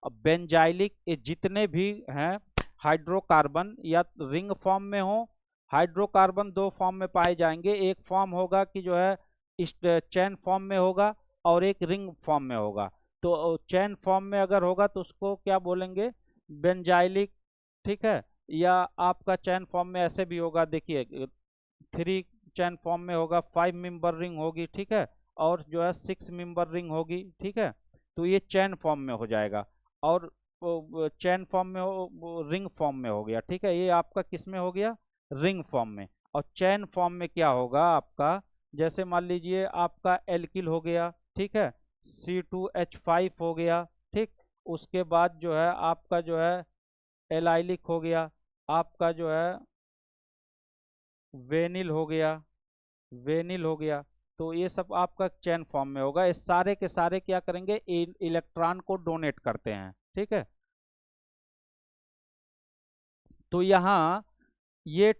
Speaker 1: बेंजाइलिक, ये जितने भी हैं हाइड्रोकार्बन या रिंग फॉर्म में हो, हाइड्रोकार्बन दो फॉर्म में पाए जाएंगे, एक फॉर्म होगा कि जो है इस चैन फॉर्म में होगा और एक रिंग फॉर्म में होगा। तो चैन फॉर्म में अगर होगा तो उसको क्या बोलेंगे, बेंजाइलिक। ठीक है, या आपका चैन फॉर्म में ऐसे भी होगा, देखिए 3 चैन फॉर्म में होगा, 5 मेंबर रिंग होगी। ठीक है, और जो है 6 मेंबर रिंग होगी। ठीक है, तो ये चैन फॉर्म में हो जाएगा, और चैन फॉर्म में हो, रिंग फॉर्म में हो गया। ठीक है, ये आपका किस में हो गया, रिंग फॉर्म में। और चैन फॉर्म में क्या होगा आपका, जैसे मान लीजिए आपका एल्किल हो गया, ठीक है, C2H5 हो गया। ठीक, उसके बाद जो है आपका जो है एलाइलिक हो गया, आपका जो है वेनिल हो गया, वेनिल हो गया। तो ये सब आपका चैन फॉर्म में होगा, ये सारे के सारे क्या करेंगे, इलेक्ट्रॉन को डोनेट करते हैं। ठीक है, तो यहाँ ये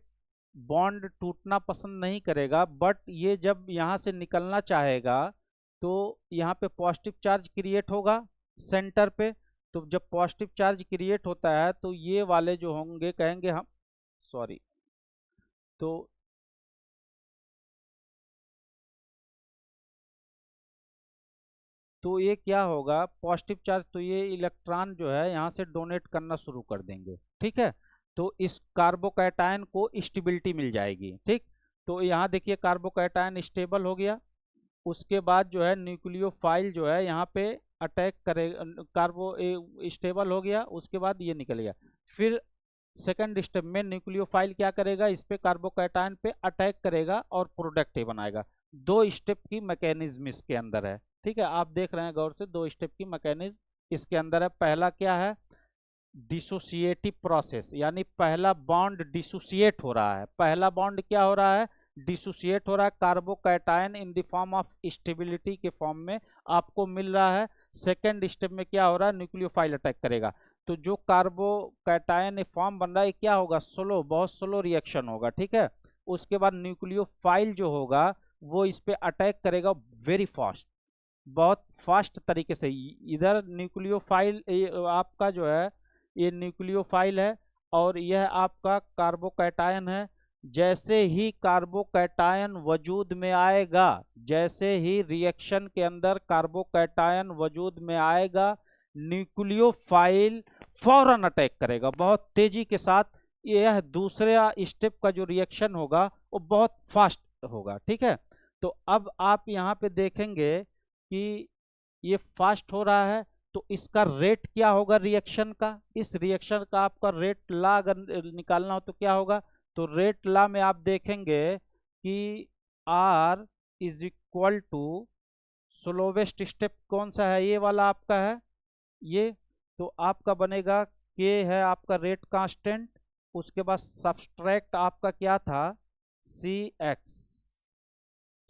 Speaker 1: बॉन्ड टूटना पसंद नहीं करेगा, बट ये जब यहाँ से निकलना चाहेगा तो यहाँ पे पॉजिटिव चार्ज क्रिएट होगा सेंटर पे। तो जब पॉजिटिव चार्ज क्रिएट होता है तो ये वाले जो होंगे कहेंगे हम सॉरी, तो ये क्या होगा, पॉजिटिव चार्ज, तो ये इलेक्ट्रॉन जो है यहाँ से डोनेट करना शुरू कर देंगे। ठीक है, तो इस कार्बोकैटायन को स्टेबिलिटी मिल जाएगी। ठीक, तो यहाँ देखिए कार्बोकैटायन स्टेबल हो गया, उसके बाद जो है न्यूक्लियोफाइल जो है यहाँ पे अटैक करेगा, कार्बो स्टेबल हो गया, उसके बाद ये निकल गया। फिर सेकंड स्टेप में न्यूक्लियोफाइल क्या करेगा, इस पे कार्बोकैटायन पे अटैक करेगा और प्रोडक्ट ही बनाएगा। दो स्टेप की मैकेनिज्म इसके अंदर है। ठीक है, आप देख रहे हैं गौर से, दो स्टेप की मैकेनिज्म इसके अंदर है। पहला क्या है, डिसोसिएटिव प्रोसेस, यानी पहला बॉन्ड डिसोसिएट हो रहा है। पहला बॉन्ड क्या हो रहा है, डिसोसिएट हो रहा है, carbocation in the form of stability के फॉर्म में आपको मिल रहा है। सेकेंड स्टेप में क्या हो रहा है, न्यूक्लियोफाइल अटैक करेगा। तो जो कार्बोकैटायन फॉर्म बन रहा है क्या होगा, स्लो, बहुत स्लो रिएक्शन होगा। ठीक है, उसके बाद न्यूक्लियोफाइल जो होगा वो इस पे अटैक करेगा वेरी फास्ट, बहुत फास्ट तरीके से। इधर न्यूक्लियोफाइल आपका जो है ये न्यूक्लियोफाइल है और यह आपका कार्बोकैटायन है। जैसे ही कार्बोकैटायन वजूद में आएगा, जैसे ही रिएक्शन के अंदर कार्बोकैटायन वजूद में आएगा, न्यूक्लियोफाइल फौरन अटैक करेगा बहुत तेजी के साथ। यह दूसरा स्टेप का जो रिएक्शन होगा वो बहुत फास्ट होगा। ठीक है, तो अब आप यहाँ पे देखेंगे कि ये फास्ट हो रहा है, तो इसका रेट क्या होगा रिएक्शन का, इस रिएक्शन का आपका रेट ला अगर निकालना हो तो क्या होगा, तो रेट ला में आप देखेंगे कि R is equal to slowest step कौन सा है, ये वाला आपका है ये, तो आपका बनेगा K है आपका रेट कांस्टेंट, उसके बाद सब्सट्रैक्ट आपका क्या था CX,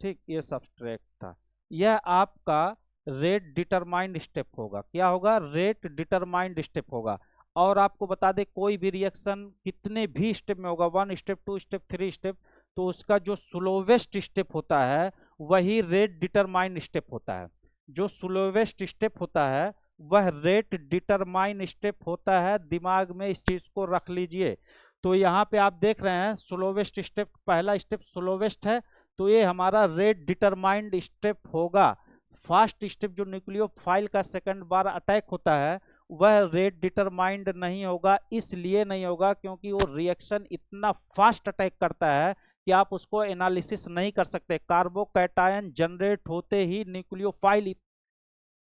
Speaker 1: ठीक, ये सब्सट्रैक्ट था। यह आपका रेट डिटरमाइंड स्टेप होगा, क्या होगा, रेट डिटरमाइंड स्टेप होगा। और आपको बता दे कोई भी रिएक्शन कितने भी स्टेप में होगा, 1 स्टेप 2 स्टेप 3 स्टेप, तो उसका जो स्लोवेस्ट स्टेप होता है वही रेट डिटरमाइंड स्टेप होता है। जो स्लोवेस्ट स्टेप होता है वह रेट डिटरमाइन स्टेप होता है, दिमाग में इस चीज को रख लीजिए। तो यहाँ पे आप देख रहे हैं स्लोवेस्ट स्टेप, पहला स्टेप स्लोवेस्ट है, तो ये हमारा रेट डिटरमाइंड स्टेप होगा। फास्ट स्टेप जो न्यूक्लियोफाइल का सेकंड बार अटैक होता है वह रेट डिटरमाइंड नहीं होगा, इसलिए नहीं होगा क्योंकि वो रिएक्शन इतना फास्ट अटैक करता है कि आप उसको एनालिसिस नहीं कर सकते। कार्बोकैटायन जनरेट होते ही न्यूक्लियोफाइल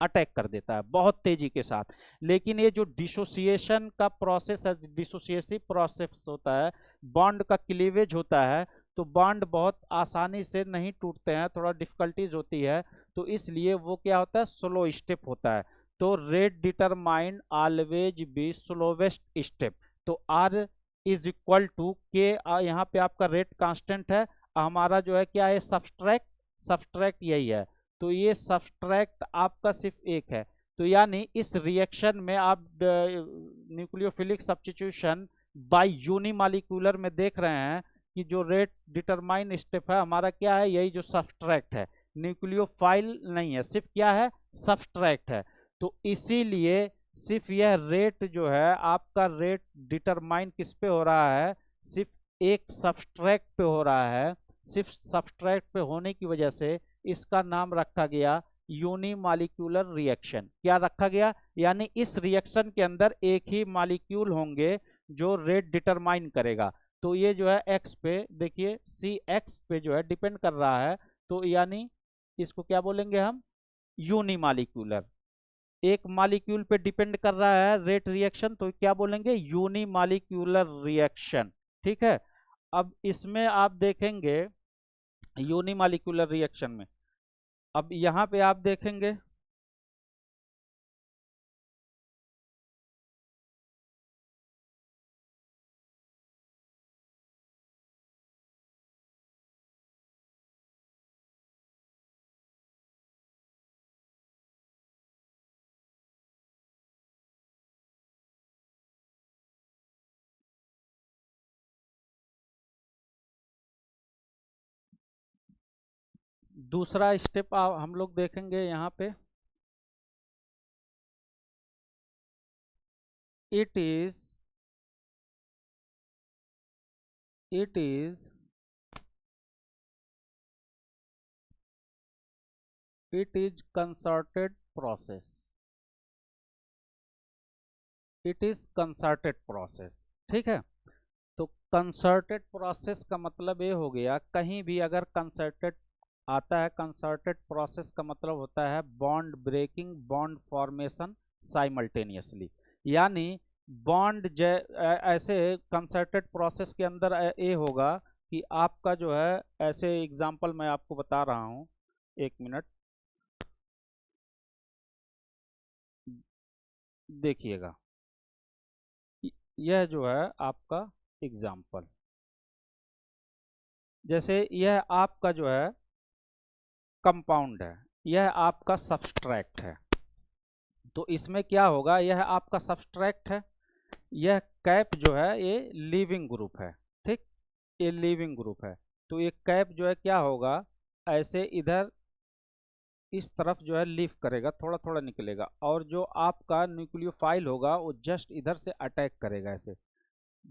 Speaker 1: अटैक कर देता है बहुत तेजी के साथ। लेकिन ये जो डिसोसिएशन का प्रोसेस है, डिसोसिएटिव प्रोसेस होता है, बॉन्ड का क्लीवेज होता है, तो बॉन्ड बहुत आसानी से नहीं टूटते हैं, थोड़ा डिफिकल्टीज होती है, तो इसलिए वो क्या होता है स्लो स्टेप होता है। तो rate determine always be slowest step. तो R इज इक्वल टू के, यहाँ पे आपका रेट कांस्टेंट है, हमारा जो है क्या है सब्सट्रैक्ट, सब्सट्रैक्ट यही है, तो ये सब्सट्रैक्ट आपका सिर्फ एक है। तो यानी इस रिएक्शन में आप न्यूक्लियोफिलिक सब्स्टिट्यूशन बाय यूनिमॉलिक्यूलर में देख रहे हैं कि जो रेट डिटरमाइन स्टेप है हमारा क्या है, यही जो सब्सट्रैक्ट है, न्यूक्लियोफाइल नहीं है, सिर्फ क्या है सब्सट्रैक्ट है। तो इसीलिए सिर्फ यह रेट जो है आपका रेट डिटरमाइन किस पे हो रहा है, सिर्फ एक सब्सट्रैक्ट पे हो रहा है। सिर्फ सब्सट्रैक्ट पे होने की वजह से इसका नाम रखा गया यूनिमॉलिक्यूलर रिएक्शन। क्या रखा गया, यानी इस रिएक्शन के अंदर एक ही मॉलिक्यूल होंगे जो रेट डिटरमाइन करेगा। तो ये जो है एक्स पे देखिए CX पे जो है डिपेंड कर रहा है, तो यानी इसको क्या बोलेंगे हम यूनिमॉलिक्यूलर। एक मॉलिक्यूल पे डिपेंड कर रहा है रेट रिएक्शन, तो क्या बोलेंगे यूनिमॉलिक्यूलर रिएक्शन, ठीक है। अब इसमें आप देखेंगे यूनिमॉलिक्यूलर रिएक्शन में, अब यहां पे आप देखेंगे दूसरा स्टेप हम लोग देखेंगे यहाँ पे, it is it is it is concerted process, it is concerted process, ठीक है। तो कंसर्टेड प्रोसेस का मतलब ये हो गया, कहीं भी अगर कंसर्टेड आता है, कंसर्टेड प्रोसेस का मतलब होता है bond breaking, bond formation simultaneously. यानी बॉन्ड ऐसे कंसर्टेड प्रोसेस के अंदर ये होगा कि आपका जो है, ऐसे एग्जांपल मैं आपको बता रहा हूँ, एक मिनट देखिएगा। यह जो है आपका एग्जाम्पल, जैसे यह आपका जो है कंपाउंड है, यह आपका सब्सट्रैक्ट है, तो इसमें क्या होगा, यह आपका सब्सट्रैक्ट है, यह कैप जो है ये लीविंग ग्रुप है, ठीक, ये लीविंग ग्रुप है। तो ये कैप जो है क्या होगा, ऐसे इधर इस तरफ जो है लीव करेगा, थोड़ा थोड़ा निकलेगा, और जो आपका न्यूक्लियोफाइल होगा वो जस्ट इधर से अटैक करेगा ऐसे।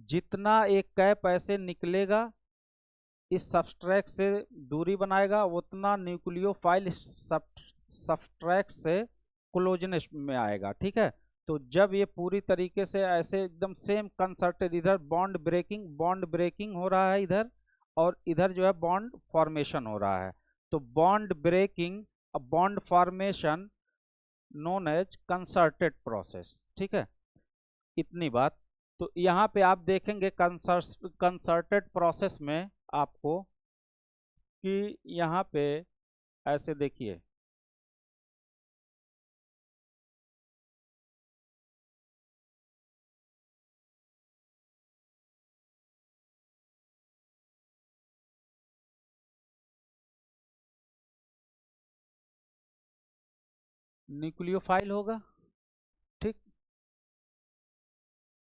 Speaker 1: जितना एक कैप ऐसे निकलेगा इस सब्सट्रैक्ट से दूरी बनाएगा, उतना न्यूक्लियोफाइल सब्सट्रैक्ट से क्लोजनेस में आएगा, ठीक है। तो जब ये पूरी तरीके से ऐसे एकदम सेम कंसर्टेड, इधर बॉन्ड ब्रेकिंग हो रहा है इधर, और इधर जो है बॉन्ड फॉर्मेशन हो रहा है, तो bond breaking bond formation known as concerted process, ठीक है, इतनी बात। तो यहाँ पे आप देखेंगे कंसर्टेड प्रोसेस में आपको कि यहाँ पे ऐसे देखिए, न्यूक्लियोफाइल होगा, ठीक।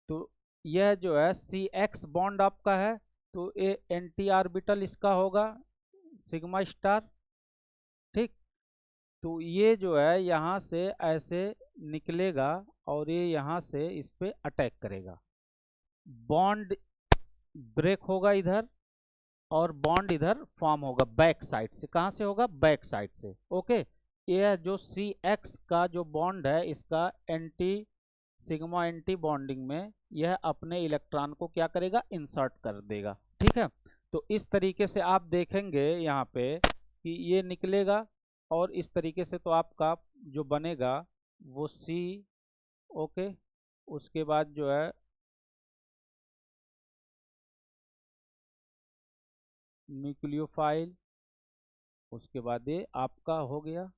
Speaker 1: तो यह जो है CX बॉन्ड आपका है, तो ये एंटी ऑर्बिटल इसका होगा सिग्मा स्टार, ठीक। तो ये जो है यहाँ से ऐसे निकलेगा और ये यहाँ से इस पे अटैक करेगा, बॉन्ड ब्रेक होगा इधर और बॉन्ड इधर फॉर्म होगा बैक साइड से। कहाँ से होगा? बैक साइड से, ओके। यह जो CX का जो बॉन्ड है इसका एंटी सिग्मा एंटी बॉन्डिंग में यह अपने इलेक्ट्रॉन को क्या करेगा? इंसर्ट कर देगा, ठीक है। तो इस तरीके से आप देखेंगे यहाँ पे कि ये निकलेगा और इस तरीके से तो आपका जो बनेगा वो C, ओके। उसके बाद जो है न्यूक्लियोफाइल, उसके बाद ये आपका हो गया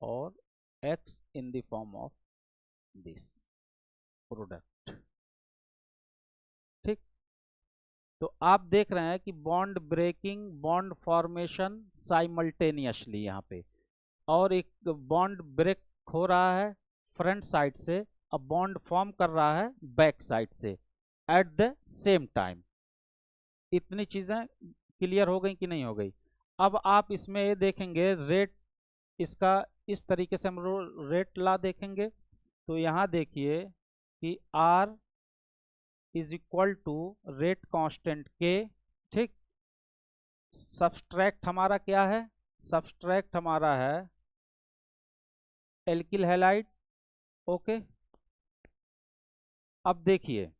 Speaker 1: और X in the form of this product, ठीक। तो आप देख रहे हैं कि bond breaking, bond formation simultaneously यहाँ पे, और एक बॉन्ड ब्रेक हो रहा है फ्रंट साइड से, अब बॉन्ड फॉर्म कर रहा है बैक साइड से एट द सेम टाइम। इतनी चीजें क्लियर हो गई कि नहीं हो गई? अब आप इसमें ये देखेंगे रेट इसका इस तरीके से हम रेट ला देखेंगे, तो यहाँ देखिए कि R is equal to rate constant K, ठीक। सबस्ट्रैक्ट हमारा क्या है? सबस्ट्रैक्ट हमारा है एल्किल हैलाइड, ओके। अब देखिए,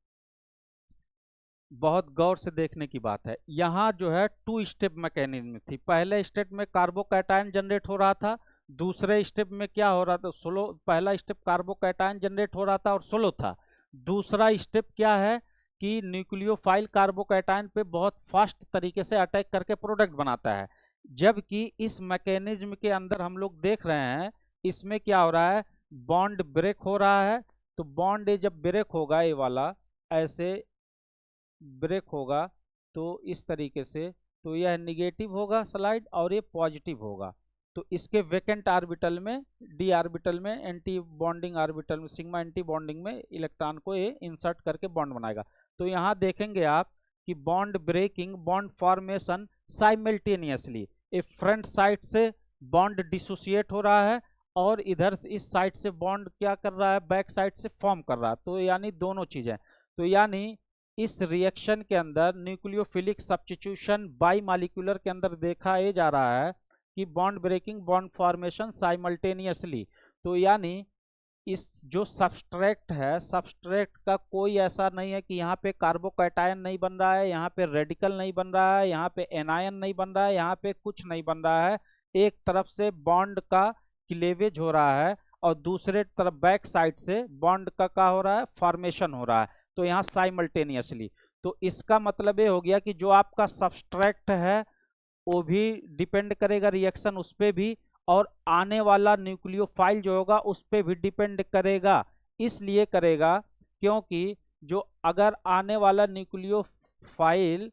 Speaker 1: बहुत गौर से देखने की बात है, यहाँ जो है 2 स्टेप मैकेनिज्म थी। पहले स्टेप में कार्बोकैटायन जनरेट हो रहा था, दूसरे स्टेप में क्या हो रहा था? स्लो। पहला स्टेप कार्बोकैटायन जनरेट हो रहा था और स्लो था। दूसरा स्टेप क्या है कि न्यूक्लियोफाइल कार्बोकैटायन पे बहुत फास्ट तरीके से अटैक करके प्रोडक्ट बनाता है। जबकि इस मैकेनिज्म के अंदर हम लोग देख रहे हैं इसमें क्या हो रहा है? बॉन्ड ब्रेक हो रहा है। तो बॉन्ड जब ब्रेक होगा, ये वाला ऐसे ब्रेक होगा तो इस तरीके से, तो यह निगेटिव होगा स्लाइड और ये पॉजिटिव होगा। तो इसके वेकेंट ऑर्बिटल में, डी ऑर्बिटल में, एंटी बॉन्डिंग ऑर्बिटल में, सिग्मा एंटी बॉन्डिंग में इलेक्ट्रॉन को ये इंसर्ट करके बॉन्ड बनाएगा। तो यहाँ देखेंगे आप कि bond breaking, bond formation simultaneously, a front side से बॉन्ड डिसोसिएट हो रहा है और इधर से इस साइड से बॉन्ड क्या कर रहा है? बैक साइड से फॉर्म कर रहा है। तो यानी दोनों चीजें, तो यानी इस रिएक्शन के अंदर न्यूक्लियोफिलिक सब्स्टिट्यूशन बाई मॉलिक्यूलर के अंदर देखा ये जा रहा है कि bond breaking, bond formation simultaneously. तो यानी इस जो सबस्ट्रैक्ट है, सबस्ट्रैक्ट का कोई ऐसा नहीं है कि यहाँ पे कार्बोकैटायन नहीं बन रहा है, यहाँ पे रेडिकल नहीं बन रहा है, यहाँ पे एनायन नहीं बन रहा है, यहाँ पे कुछ नहीं बन रहा है। एक तरफ से बॉन्ड का क्लेवेज हो रहा है और दूसरे तरफ बैक साइड से बॉन्ड का क्या हो रहा है? फॉर्मेशन हो रहा है। तो यहाँ साइमल्टेनियसली, तो इसका मतलब ये हो गया कि जो आपका सबस्ट्रैक्ट है वो भी डिपेंड करेगा रिएक्शन उस पर भी, और आने वाला न्यूक्लियोफाइल जो होगा उस पर भी डिपेंड करेगा। इसलिए करेगा क्योंकि जो अगर आने वाला न्यूक्लियोफाइल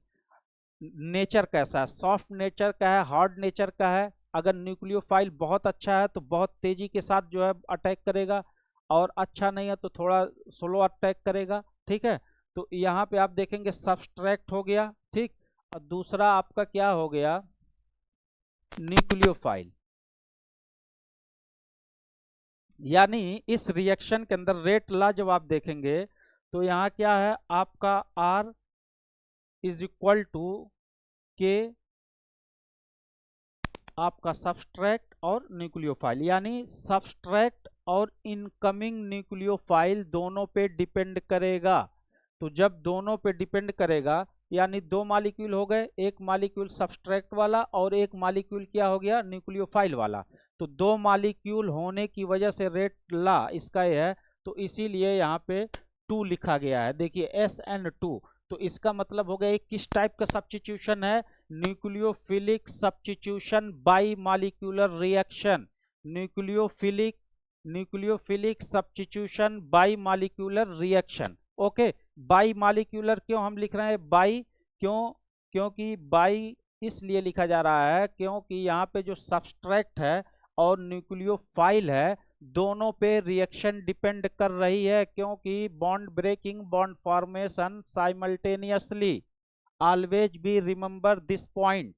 Speaker 1: नेचर कैसा है, सॉफ्ट नेचर का है, हार्ड नेचर का है। अगर न्यूक्लियोफाइल बहुत अच्छा है तो बहुत तेजी के साथ जो है अटैक करेगा, और अच्छा नहीं है तो थोड़ा स्लो अटैक करेगा, ठीक है। तो यहाँ पे आप देखेंगे सबस्ट्रैक्ट हो गया, ठीक। और दूसरा आपका क्या हो गया? न्यूक्लियोफाइल। यानी इस रिएक्शन के अंदर रेट ला जब आप देखेंगे तो यहाँ क्या है आपका? R is equal to K आपका सबस्ट्रैक्ट और न्यूक्लियोफाइल, यानी सबस्ट्रैक्ट और इनकमिंग न्यूक्लियोफाइल दोनों पे डिपेंड करेगा। तो जब दोनों पे डिपेंड करेगा यानी 2 मॉलिक्यूल हो गए, एक मॉलिक्यूल सबस्ट्रैक्ट वाला और एक मॉलिक्यूल क्या हो गया? न्यूक्लियोफाइल वाला। तो 2 मॉलिक्यूल होने की वजह से रेट ला इसका यह है, तो इसीलिए यहाँ पे 2 लिखा गया है। देखिए SN2, तो इसका मतलब हो गया ये किस टाइप का सब्स्टिट्यूशन है, nucleophilic substitution by molecular reaction, nucleophilic substitution by molecular reaction. Okay, by molecular क्यों हम लिख रहे हैं बाई, क्यों, क्योंकि बाई इसलिए लिखा जा रहा है क्योंकि यहाँ पे जो सब्सट्रैक्ट है और न्यूक्लियोफाइल है दोनों पे रिएक्शन डिपेंड कर रही है, क्योंकि bond breaking bond formation simultaneously, always be remember this point.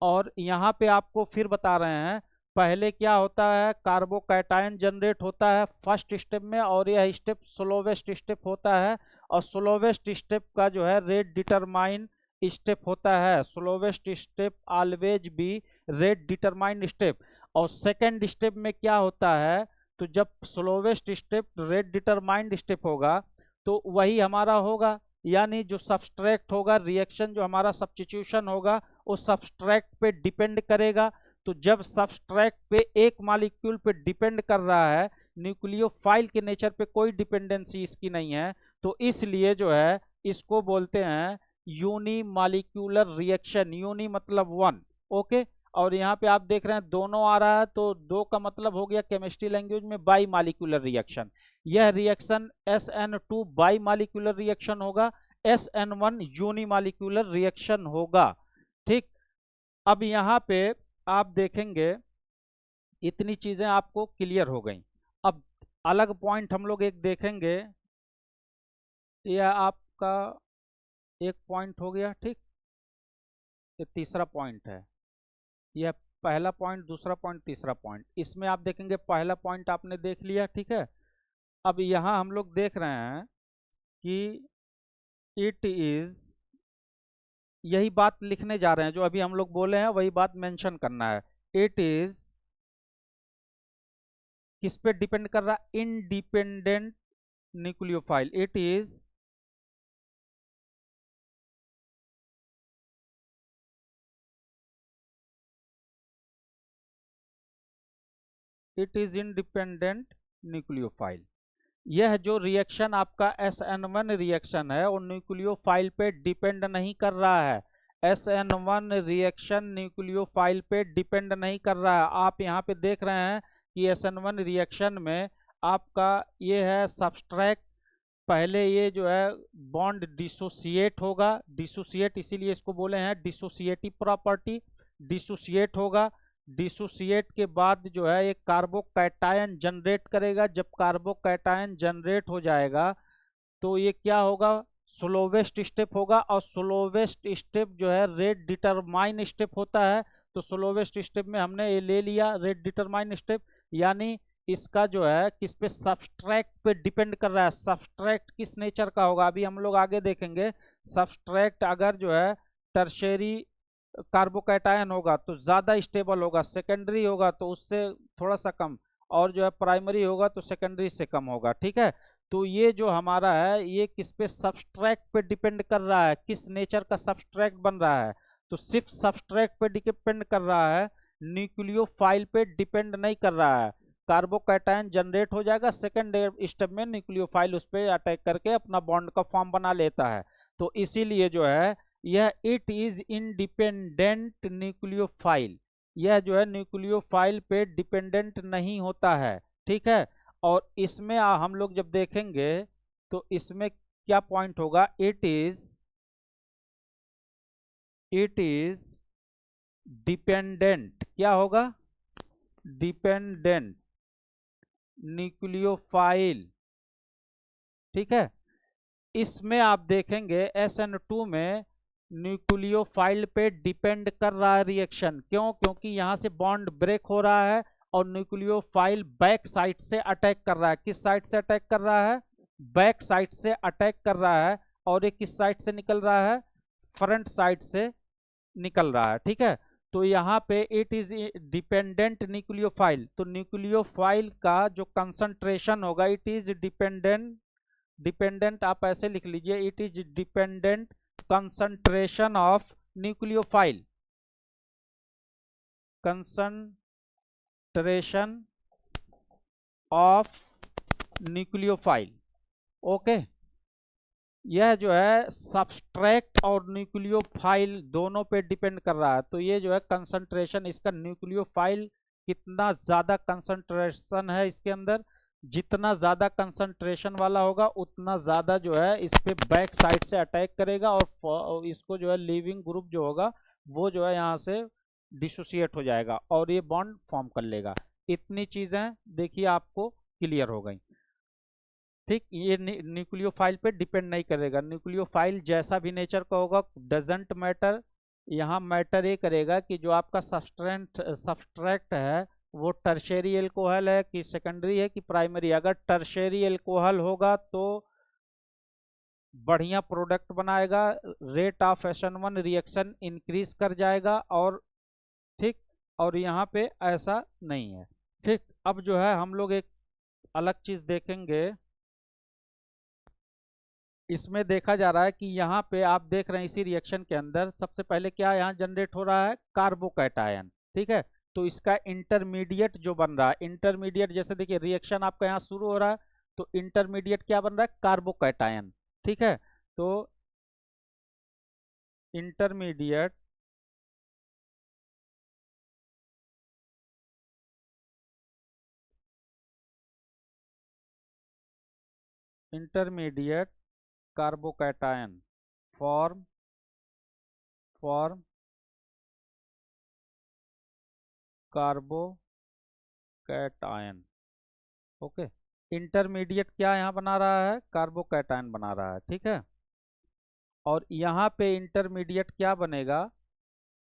Speaker 1: और यहाँ पे आपको फिर बता रहे हैं पहले क्या होता है, कार्बोकैटायन जनरेट होता है फर्स्ट स्टेप में, और यह स्टेप स्लोवेस्ट स्टेप होता है, और स्लोवेस्ट स्टेप का जो है रेट डिटरमाइन स्टेप होता है, slowest step always be rate determine step. और सेकेंड स्टेप में क्या होता है, तो जब slowest step rate determined step होगा तो वही हमारा होगा, यानी जो सब्सट्रैक्ट होगा रिएक्शन जो हमारा सब्स्टिट्यूशन होगा वो सब्सट्रैक्ट पे डिपेंड करेगा। तो जब सब्सट्रैक्ट पे एक मॉलिक्यूल पे डिपेंड कर रहा है, न्यूक्लियोफाइल के नेचर पे कोई डिपेंडेंसी इसकी नहीं है, तो इसलिए जो है इसको बोलते हैं यूनिमॉलिक्यूलर रिएक्शन, यूनि मतलब वन। ओके, और यहाँ पे आप देख रहे हैं दोनों आ रहा है, तो दो का मतलब हो गया केमिस्ट्री लैंग्वेज में बाई मॉलिक्यूलर रिएक्शन। यह reaction SN2 by molecular reaction होगा, SN1 यूनिमॉलिक्यूलर रिएक्शन होगा। ठीक, अब यहाँ पे आप देखेंगे इतनी चीजें आपको क्लियर हो गई। अब अलग पॉइंट हम लोग एक देखेंगे, यह आपका एक पॉइंट हो गया। ठीक, ये तीसरा पॉइंट है, यह पहला पॉइंट, दूसरा पॉइंट, तीसरा पॉइंट। इसमें आप देखेंगे पहला पॉइंट आपने देख लिया, ठीक है। अब यहां हम लोग देख रहे हैं कि इट इज, यही बात लिखने जा रहे हैं जो अभी हम लोग बोले हैं वही बात मेंशन करना है। इट इज किस पे डिपेंड कर रहा है, independent nucleophile, it is independent nucleophile. यह जो रिएक्शन आपका SN1 रिएक्शन है वो न्यूक्लियोफाइल पे डिपेंड नहीं कर रहा है, SN1 रिएक्शन न्यूक्लियोफाइल पे डिपेंड नहीं कर रहा है। आप यहाँ पे देख रहे हैं कि SN1 रिएक्शन में आपका ये है सब्सट्रैक्ट, पहले ये जो है बॉन्ड डिसोसिएट होगा, डिसोसिएट इसीलिए इसको बोले हैं डिसोसिएटिव प्रॉपर्टी, डिसोसिएट होगा, डिसोसिएट के बाद जो है एक कार्बोकैटायन जनरेट करेगा। जब कार्बोकैटायन जनरेट हो जाएगा तो ये क्या होगा, स्लोवेस्ट स्टेप होगा, और स्लोवेस्ट स्टेप जो है रेट डिटरमाइन स्टेप होता है। तो स्लोवेस्ट स्टेप में हमने ये ले लिया रेट डिटरमाइन स्टेप, यानी इसका जो है किस पे, सब्सट्रैक्ट पे डिपेंड कर रहा है। सब्सट्रैक्ट किस नेचर का होगा अभी हम लोग आगे देखेंगे। सब्सट्रैक्ट अगर जो है टर्शियरी कार्बोकैटायन होगा तो ज़्यादा स्टेबल होगा, सेकेंडरी होगा तो उससे थोड़ा सा कम, और जो है प्राइमरी होगा तो सेकेंडरी से कम होगा। ठीक है, तो ये जो हमारा है ये किस पे, सब्सट्रैक्ट पे डिपेंड कर रहा है, किस नेचर का सब्सट्रैक्ट बन रहा है, तो सिर्फ सब्सट्रैक्ट पे डिपेंड कर रहा है, न्यूक्लियोफाइल पे डिपेंड नहीं कर रहा है। कार्बोकैटायन जनरेट हो जाएगा, सेकेंड स्टेप में न्यूक्लियोफाइल उस पर अटैक करके अपना बॉन्ड का फॉर्म बना लेता है। तो इसीलिए जो है यह इट इज इंडिपेंडेंट न्यूक्लियोफाइल, यह जो है न्यूक्लियोफाइल पे डिपेंडेंट नहीं होता है। ठीक है, और इसमें हम लोग जब देखेंगे तो इसमें क्या पॉइंट होगा, इट इज डिपेंडेंट, क्या होगा, डिपेंडेंट न्यूक्लियोफाइल। ठीक है, इसमें आप देखेंगे SN2 में न्यूक्लियोफाइल पे डिपेंड कर रहा है रिएक्शन, क्यों, क्योंकि यहां से बॉन्ड ब्रेक हो रहा है और न्यूक्लियोफाइल बैक साइड से अटैक कर रहा है। किस साइड से अटैक कर रहा है, बैक साइड से अटैक कर रहा है, और ये किस साइड से निकल रहा है, फ्रंट साइड से निकल रहा है। ठीक है, तो यहाँ पे इट इज डिपेंडेंट न्यूक्लियोफाइल, तो न्यूक्लियोफाइल का जो कंसंट्रेशन होगा इट इज डिपेंडेंट आप ऐसे लिख लीजिए, it is dependent concentration of nucleophile, concentration of nucleophile. Okay, यह जो है सबस्ट्रैक्ट और न्यूक्लियोफाइल दोनों पे डिपेंड कर रहा है। तो ये जो है कंसंट्रेशन इसका न्यूक्लियोफाइल कितना ज़्यादा कंसंट्रेशन है इसके अंदर, जितना ज़्यादा कंसंट्रेशन वाला होगा उतना ज़्यादा जो है इस पे बैक साइड से अटैक करेगा और इसको जो है लीविंग ग्रुप जो होगा वो जो है यहाँ से डिसोसिएट हो जाएगा और ये बॉन्ड फॉर्म कर लेगा। इतनी चीज़ें देखिए आपको क्लियर हो गई। ठीक, ये न्यूक्लियोफाइल पे डिपेंड नहीं करेगा। न्यूक्लियोफाइल जैसा भी नेचर का होगा डजेंट मैटर। यहाँ मैटर ये करेगा कि जो आपका सब्सट्रैक्ट है वो टर्शियरी एल्कोहल है कि सेकेंडरी है कि प्राइमरी। अगर टर्शियरी एल्कोहल होगा तो बढ़िया प्रोडक्ट बनाएगा, rate of SN1 reaction increase कर जाएगा। और ठीक, और यहाँ पे ऐसा नहीं है। ठीक, अब जो है हम लोग एक अलग चीज देखेंगे। इसमें देखा जा रहा है कि यहाँ पे आप देख रहे हैं इसी रिएक्शन के अंदर सबसे पहले क्या यहाँ जनरेट हो रहा है, कार्बोकैटायन। ठीक है, तो इसका इंटरमीडिएट जो बन रहा है, इंटरमीडिएट जैसे देखिए रिएक्शन आपका यहाँ शुरू हो रहा है तो इंटरमीडिएट क्या बन रहा है, कार्बोकैटायन। ठीक है, तो intermediate intermediate carbocation form carbocation. Okay, intermediate क्या यहाँ बना रहा है, कार्बोकैटायन बना रहा है। ठीक है, और यहाँ पे इंटरमीडिएट क्या बनेगा,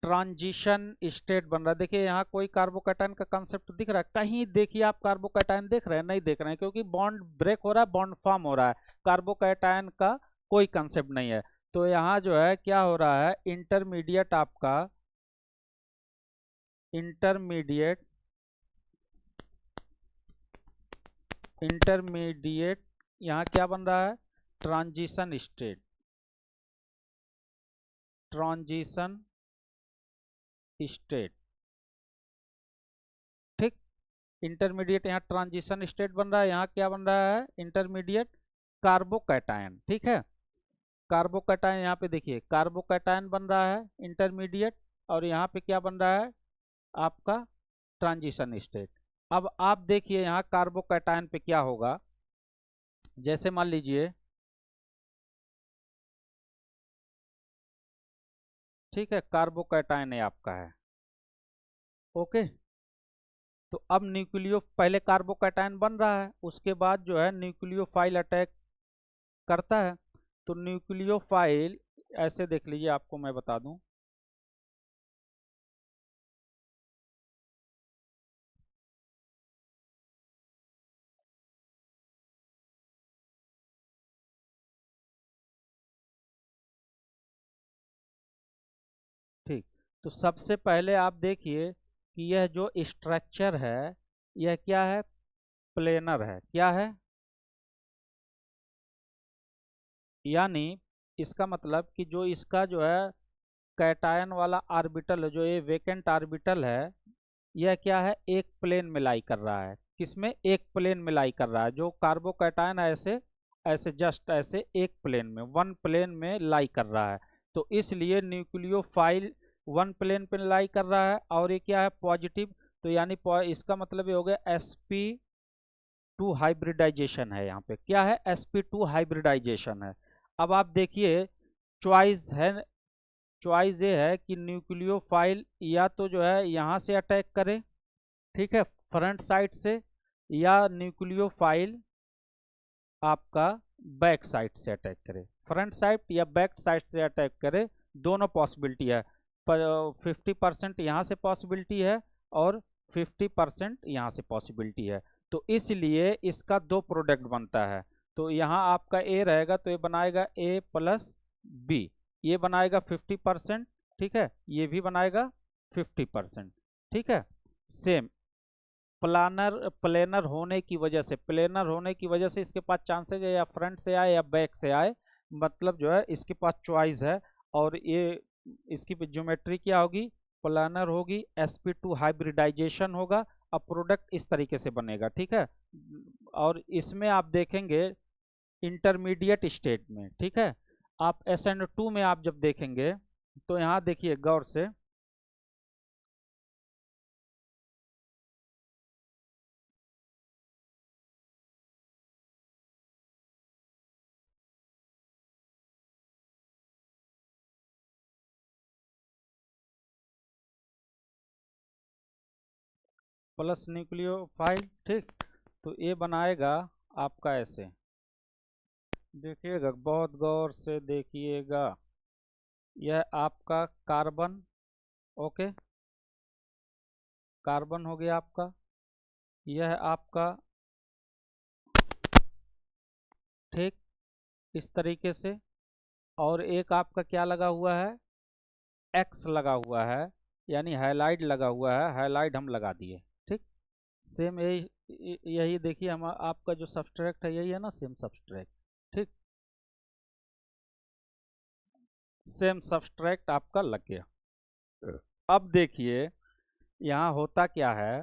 Speaker 1: ट्रांजिशन स्टेट बन रहा है। देखिए यहाँ कोई कार्बोकैटायन का कंसेप्ट दिख रहा है कहीं, देखिए आप कार्बोकैटायन देख रहे हैं, नहीं देख रहे हैं, क्योंकि बॉन्ड ब्रेक हो रहा है, बॉन्ड फॉर्म हो रहा है, कार्बोकैटायन का कोई कंसेप्ट नहीं है। तो यहाँ जो है क्या हो रहा है, इंटरमीडिएट आपका इंटरमीडिएट यहाँ क्या बन रहा है, ट्रांजिशन स्टेट, ट्रांजिशन स्टेट। ठीक, इंटरमीडिएट यहाँ ट्रांजिशन स्टेट बन रहा है, यहाँ क्या बन रहा है, इंटरमीडिएट कार्बोकैटायन। ठीक है, कार्बोकैटायन यहाँ पे देखिए कार्बोकैटायन बन रहा है इंटरमीडिएट, और यहाँ पे क्या बन रहा है आपका ट्रांजिशन स्टेट। अब आप देखिए यहाँ कार्बोकैटायन पे क्या होगा, जैसे मान लीजिए, ठीक है, कार्बोकैटायन है आपका है। ओके, तो अब न्यूक्लियो पहले कार्बोकैटायन बन रहा है, उसके बाद जो है न्यूक्लियोफाइल अटैक करता है। तो न्यूक्लियोफाइल ऐसे देख लीजिए, आपको मैं बता दूं, ठीक। तो सबसे पहले आप देखिए कि यह जो स्ट्रक्चर है यह क्या है, प्लेनर है। क्या है, यानी इसका मतलब कि जो इसका जो है कैटायन वाला ऑर्बिटल है, जो ये वेकेंट ऑर्बिटल है, यह क्या है, एक प्लेन में लाई कर रहा है। किसमें, एक प्लेन में लाई कर रहा है। जो कार्बोकैटायन ऐसे ऐसे जस्ट ऐसे एक प्लेन में, वन प्लेन में लाई कर रहा है। तो इसलिए न्यूक्लियोफाइल वन प्लेन पे लाई कर रहा है, और ये क्या है, पॉजिटिव। तो यानी इसका मतलब ये हो गया sp2 हाइब्रिडाइजेशन है। यहाँ पे क्या है, sp2 हाइब्रिडाइजेशन है। अब आप देखिए चॉइस है, चॉइस ये है कि न्यूक्लियोफाइल या तो जो है यहाँ से अटैक करे, ठीक है, फ्रंट साइड से, या न्यूक्लियोफाइल आपका बैक साइड से अटैक करे। फ्रंट साइड या बैक साइड से अटैक करे, दोनों पॉसिबिलिटी है। पर 50% यहाँ से पॉसिबिलिटी है और 50% यहाँ से पॉसिबिलिटी है। तो इसलिए इसका दो प्रोडक्ट बनता है। तो यहाँ आपका ए रहेगा तो ये बनाएगा ए प्लस बी, ये बनाएगा 50%। ठीक है, ये भी बनाएगा 50%। ठीक है, सेम प्लेनर होने की वजह से, प्लेनर होने की वजह से इसके पास चांसेज है या फ्रंट से आए या बैक से आए, मतलब जो है इसके पास चॉइस है। और ये इसकी ज्योमेट्री क्या होगी, प्लानर होगी, sp2 हाइब्रिडाइजेशन होगा। अब प्रोडक्ट इस तरीके से बनेगा। ठीक है, और इसमें आप देखेंगे इंटरमीडिएट स्टेट में, ठीक है। आप SN2 में आप जब देखेंगे तो यहाँ देखिए गौर से, प्लस न्यूक्लियोफाइल, ठीक। तो ये बनाएगा आपका ऐसे, देखिएगा बहुत गौर से देखिएगा, यह आपका कार्बन, ओके, कार्बन हो गया आपका, यह आपका, ठीक, इस तरीके से। और एक आपका क्या लगा हुआ है, एक्स लगा हुआ है, यानी हाईलाइट लगा हुआ है, हाईलाइट हम लगा दिए, ठीक। सेम यही यही देखिए, हम आपका जो सब्सट्रैक्ट है यही है ना, सेम सब्सट्रैक्ट, ठीक, सेम सब्सट्रैक्ट आपका लग गया। अब देखिए यहाँ होता क्या है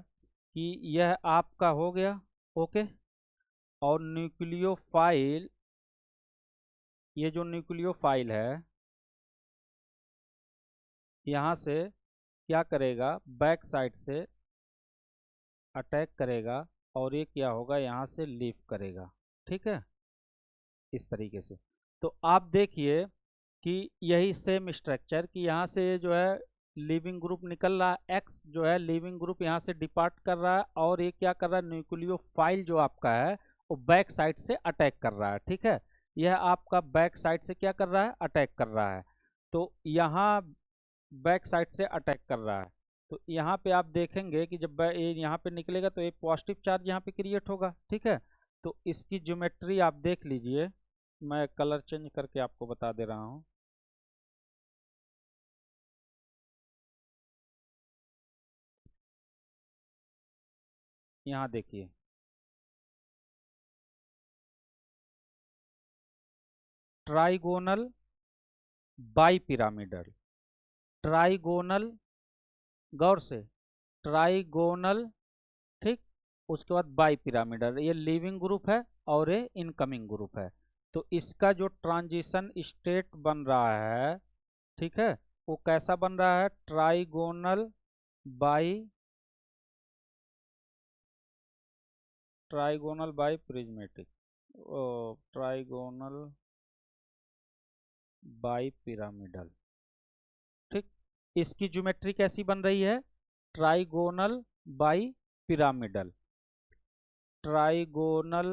Speaker 1: कि यह आपका हो गया, ओके, और न्यूक्लियोफाइल, ये जो न्यूक्लियोफाइल है यहाँ से क्या करेगा, बैक साइड से अटैक करेगा, और ये क्या होगा, यहाँ से लीव करेगा, ठीक है, इस तरीके से। तो आप देखिए कि यही सेम स्ट्रक्चर कि यहाँ से जो है लीविंग ग्रुप निकल रहा है, एक्स जो है लीविंग ग्रुप यहाँ से डिपार्ट कर रहा है, और ये क्या कर रहा है, न्यूक्लियोफाइल जो आपका है वो बैक साइड से अटैक कर रहा है, ठीक है। यह आपका बैक साइड से क्या कर रहा है, अटैक कर रहा है। तो यहाँ बैक साइड से अटैक कर रहा है, तो यहाँ पे आप देखेंगे कि जब ये यहाँ पे निकलेगा तो एक पॉजिटिव चार्ज यहाँ पे क्रिएट होगा, ठीक है। तो इसकी ज्योमेट्री आप देख लीजिए, मैं कलर चेंज करके आपको बता दे रहा हूँ। यहाँ देखिए, ट्राइगोनल बाई पिरामिडल, ट्राइगोनल, गौर से, ट्राइगोनल, ठीक, उसके बाद बाई पिरामिडल, ये लीविंग ग्रुप है और ये इनकमिंग ग्रुप है। तो इसका जो ट्रांजिशन स्टेट बन रहा है, ठीक है, वो कैसा बन रहा है, trigonal by, trigonal by prismatic, trigonal bi pyramidal, ठीक। इसकी ज्योमेट्री कैसी बन रही है, trigonal bi pyramidal, trigonal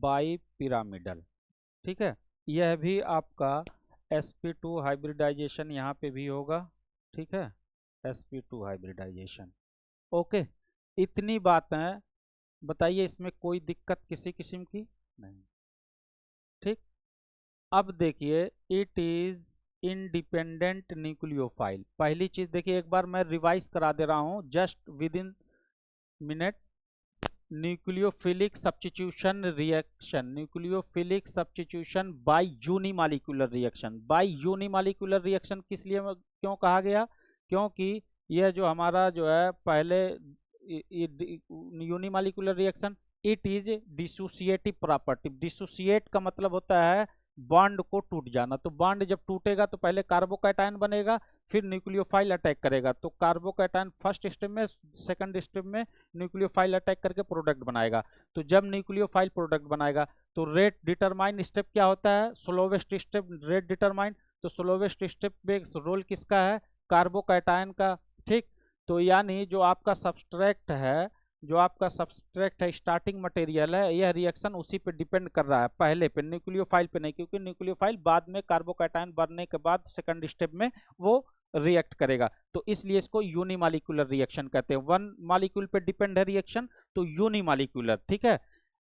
Speaker 1: bi pyramidal, ठीक है। यह भी आपका sp2 हाइब्रिडाइजेशन यहाँ पे भी होगा, ठीक है, sp2 हाइब्रिडाइजेशन, ओके। इतनी बातें, बताइए इसमें कोई दिक्कत किसी किस्म की नहीं, ठीक। अब देखिए, इट इज इंडिपेंडेंट न्यूक्लियोफाइल, पहली चीज देखिए, एक बार मैं रिवाइज करा दे रहा हूं just within minute. Nucleophilic substitution reaction, nucleophilic substitution by unimolecular reaction, by unimolecular reaction किस लिए क्यों कहा गया, क्योंकि यह जो हमारा जो है पहले unimolecular reaction, it is dissociative property, dissociate का मतलब होता है बॉन्ड को टूट जाना। तो बॉन्ड जब टूटेगा तो पहले कार्बोकैटायन बनेगा, फिर न्यूक्लियोफाइल अटैक करेगा, तो कार्बोकैटायन फर्स्ट स्टेप में, सेकंड स्टेप में न्यूक्लियोफाइल अटैक करके प्रोडक्ट बनाएगा। तो जब न्यूक्लियोफाइल प्रोडक्ट बनाएगा तो रेट डिटरमाइन स्टेप क्या होता है, स्लोवेस्ट स्टेप रेट डिटरमाइन, तो स्लोवेस्ट स्टेप में रोल किसका है, कार्बोकैटायन का, ठीक। तो यानी जो आपका सब्सट्रैक्ट है, जो आपका सब्सट्रैक्ट है, स्टार्टिंग मटेरियल है, यह रिएक्शन उसी पे डिपेंड कर रहा है, पहले पे, न्यूक्लियोफाइल पे नहीं, क्योंकि न्यूक्लियोफाइल बाद में कार्बोकैटायन बनने के बाद सेकंड स्टेप में वो रिएक्ट करेगा। तो इसलिए इसको यूनिमॉलिक्यूलर रिएक्शन कहते हैं, वन मॉलिक्यूल पे डिपेंड है रिएक्शन, तो यूनिमॉलिक्यूलर, ठीक है।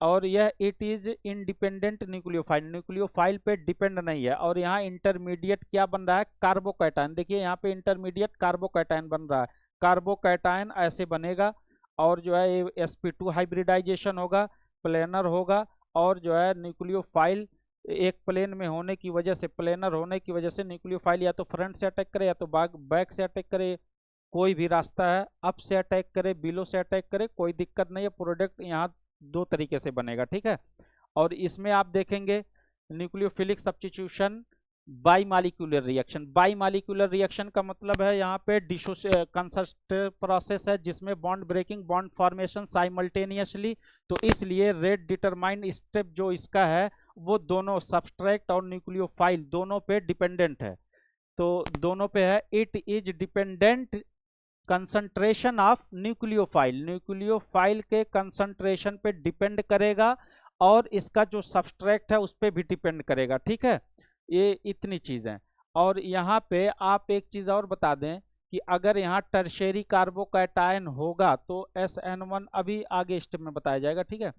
Speaker 1: और यह it is independent nucleophile, nucleophile पे डिपेंड नहीं है। और यहाँ इंटरमीडिएट क्या बन रहा है, कार्बोकैटायन, देखिए यहाँ पे इंटरमीडिएट कार्बोकैटायन बन रहा है, कार्बोकैटायन ऐसे बनेगा, और जो है ये sp2 हाइब्रिडाइजेशन होगा, प्लेनर होगा, और जो है न्यूक्लियोफाइल एक प्लेन में होने की वजह से, प्लेनर होने की वजह से न्यूक्लियोफाइल या तो फ्रंट से अटैक करे या तो बैक से अटैक करे, कोई भी रास्ता है, अप से अटैक करे, बिलो से अटैक करे, कोई दिक्कत नहीं है, प्रोडक्ट यहाँ दो तरीके से बनेगा, ठीक है। और इसमें आप देखेंगे nucleophilic substitution bimolecular reaction. Bimolecular reaction का मतलब है यहाँ पे कंसर्ट प्रोसेस है जिसमें bond breaking bond formation simultaneously. तो इसलिए रेट डिटरमाइंड स्टेप जो इसका है वो दोनों सब्सट्रैक्ट और न्यूक्लियोफाइल दोनों पे डिपेंडेंट है। तो दोनों पे है। It is dependent concentration of nucleophile, nucleophile के कंसंट्रेशन पे डिपेंड करेगा और इसका जो सब्सट्रैक्ट है उस पर भी डिपेंड करेगा। ठीक है, ये इतनी चीज़ें। और यहाँ पे आप एक चीज़ और बता दें कि अगर यहाँ टर्शरी कार्बोकैटायन होगा तो SN1 अभी आगे स्टेप में बताया जाएगा। ठीक है,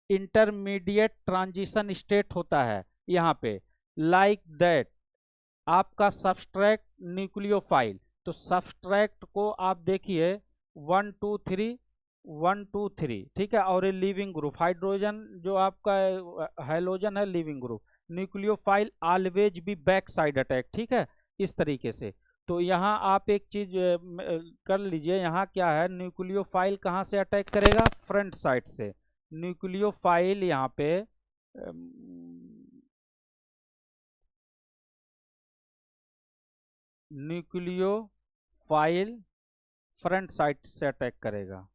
Speaker 1: इंटरमीडिएट ट्रांजिशन स्टेट होता है यहाँ पे, लाइक दैट आपका सब्सट्रैक्ट न्यूक्लियोफाइल। तो सब्सट्रैक्ट को आप देखिए 1 2 3 1 2 3, ठीक है, और ये लिविंग ग्रुप हाइड्रोजन जो आपका हाइलोजन है लिविंग ग्रुप। न्यूक्लियोफाइल ऑलवेज भी बैक साइड अटैक, ठीक है, इस तरीके से। तो यहाँ आप एक चीज कर लीजिए, यहाँ क्या है, न्यूक्लियोफाइल कहाँ से अटैक करेगा, फ्रंट साइड से। न्यूक्लियोफाइल यहाँ पे न्यूक्लियोफाइल फ्रंट साइड से अटैक करेगा,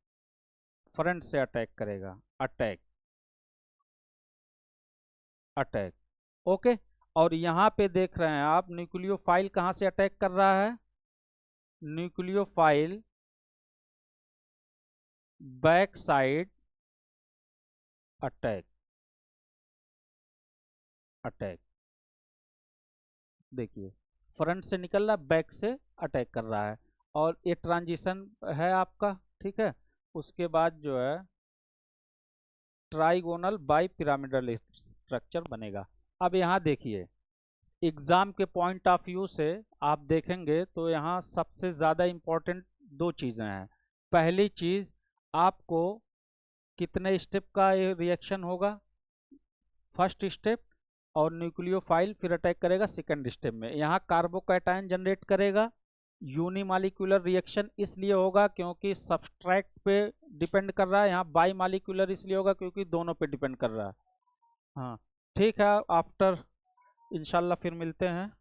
Speaker 1: फ्रंट से अटैक करेगा, अटैक अटैक। ओके, और यहाँ पे देख रहे हैं आप न्यूक्लियोफाइल कहाँ से अटैक कर रहा है, nucleophile back side attack, attack. देखिए फ्रंट से निकल रहा, बैक से अटैक कर रहा है, और ये ट्रांजिशन है आपका। ठीक है, उसके बाद जो है ट्राइगोनल बाई पिरामिडल स्ट्रक्चर बनेगा। अब यहाँ देखिए एग्जाम के पॉइंट ऑफ व्यू से आप देखेंगे तो यहाँ सबसे ज़्यादा इम्पोर्टेंट दो चीज़ें हैं। पहली चीज़, आपको कितने स्टेप का ये रिएक्शन होगा, फर्स्ट स्टेप, और न्यूक्लियोफाइल फिर अटैक करेगा सेकंड स्टेप में। यहाँ कार्बोकैटायन जनरेट करेगा, यूनिमालिक्यूलर रिएक्शन इसलिए होगा क्योंकि सब्सट्रैक्ट पे डिपेंड कर रहा है। यहाँ बाई मालिक्यूलर इसलिए होगा क्योंकि दोनों पे डिपेंड कर रहा है। हाँ ठीक है, आफ्टर इंशाल्लाह फिर मिलते हैं।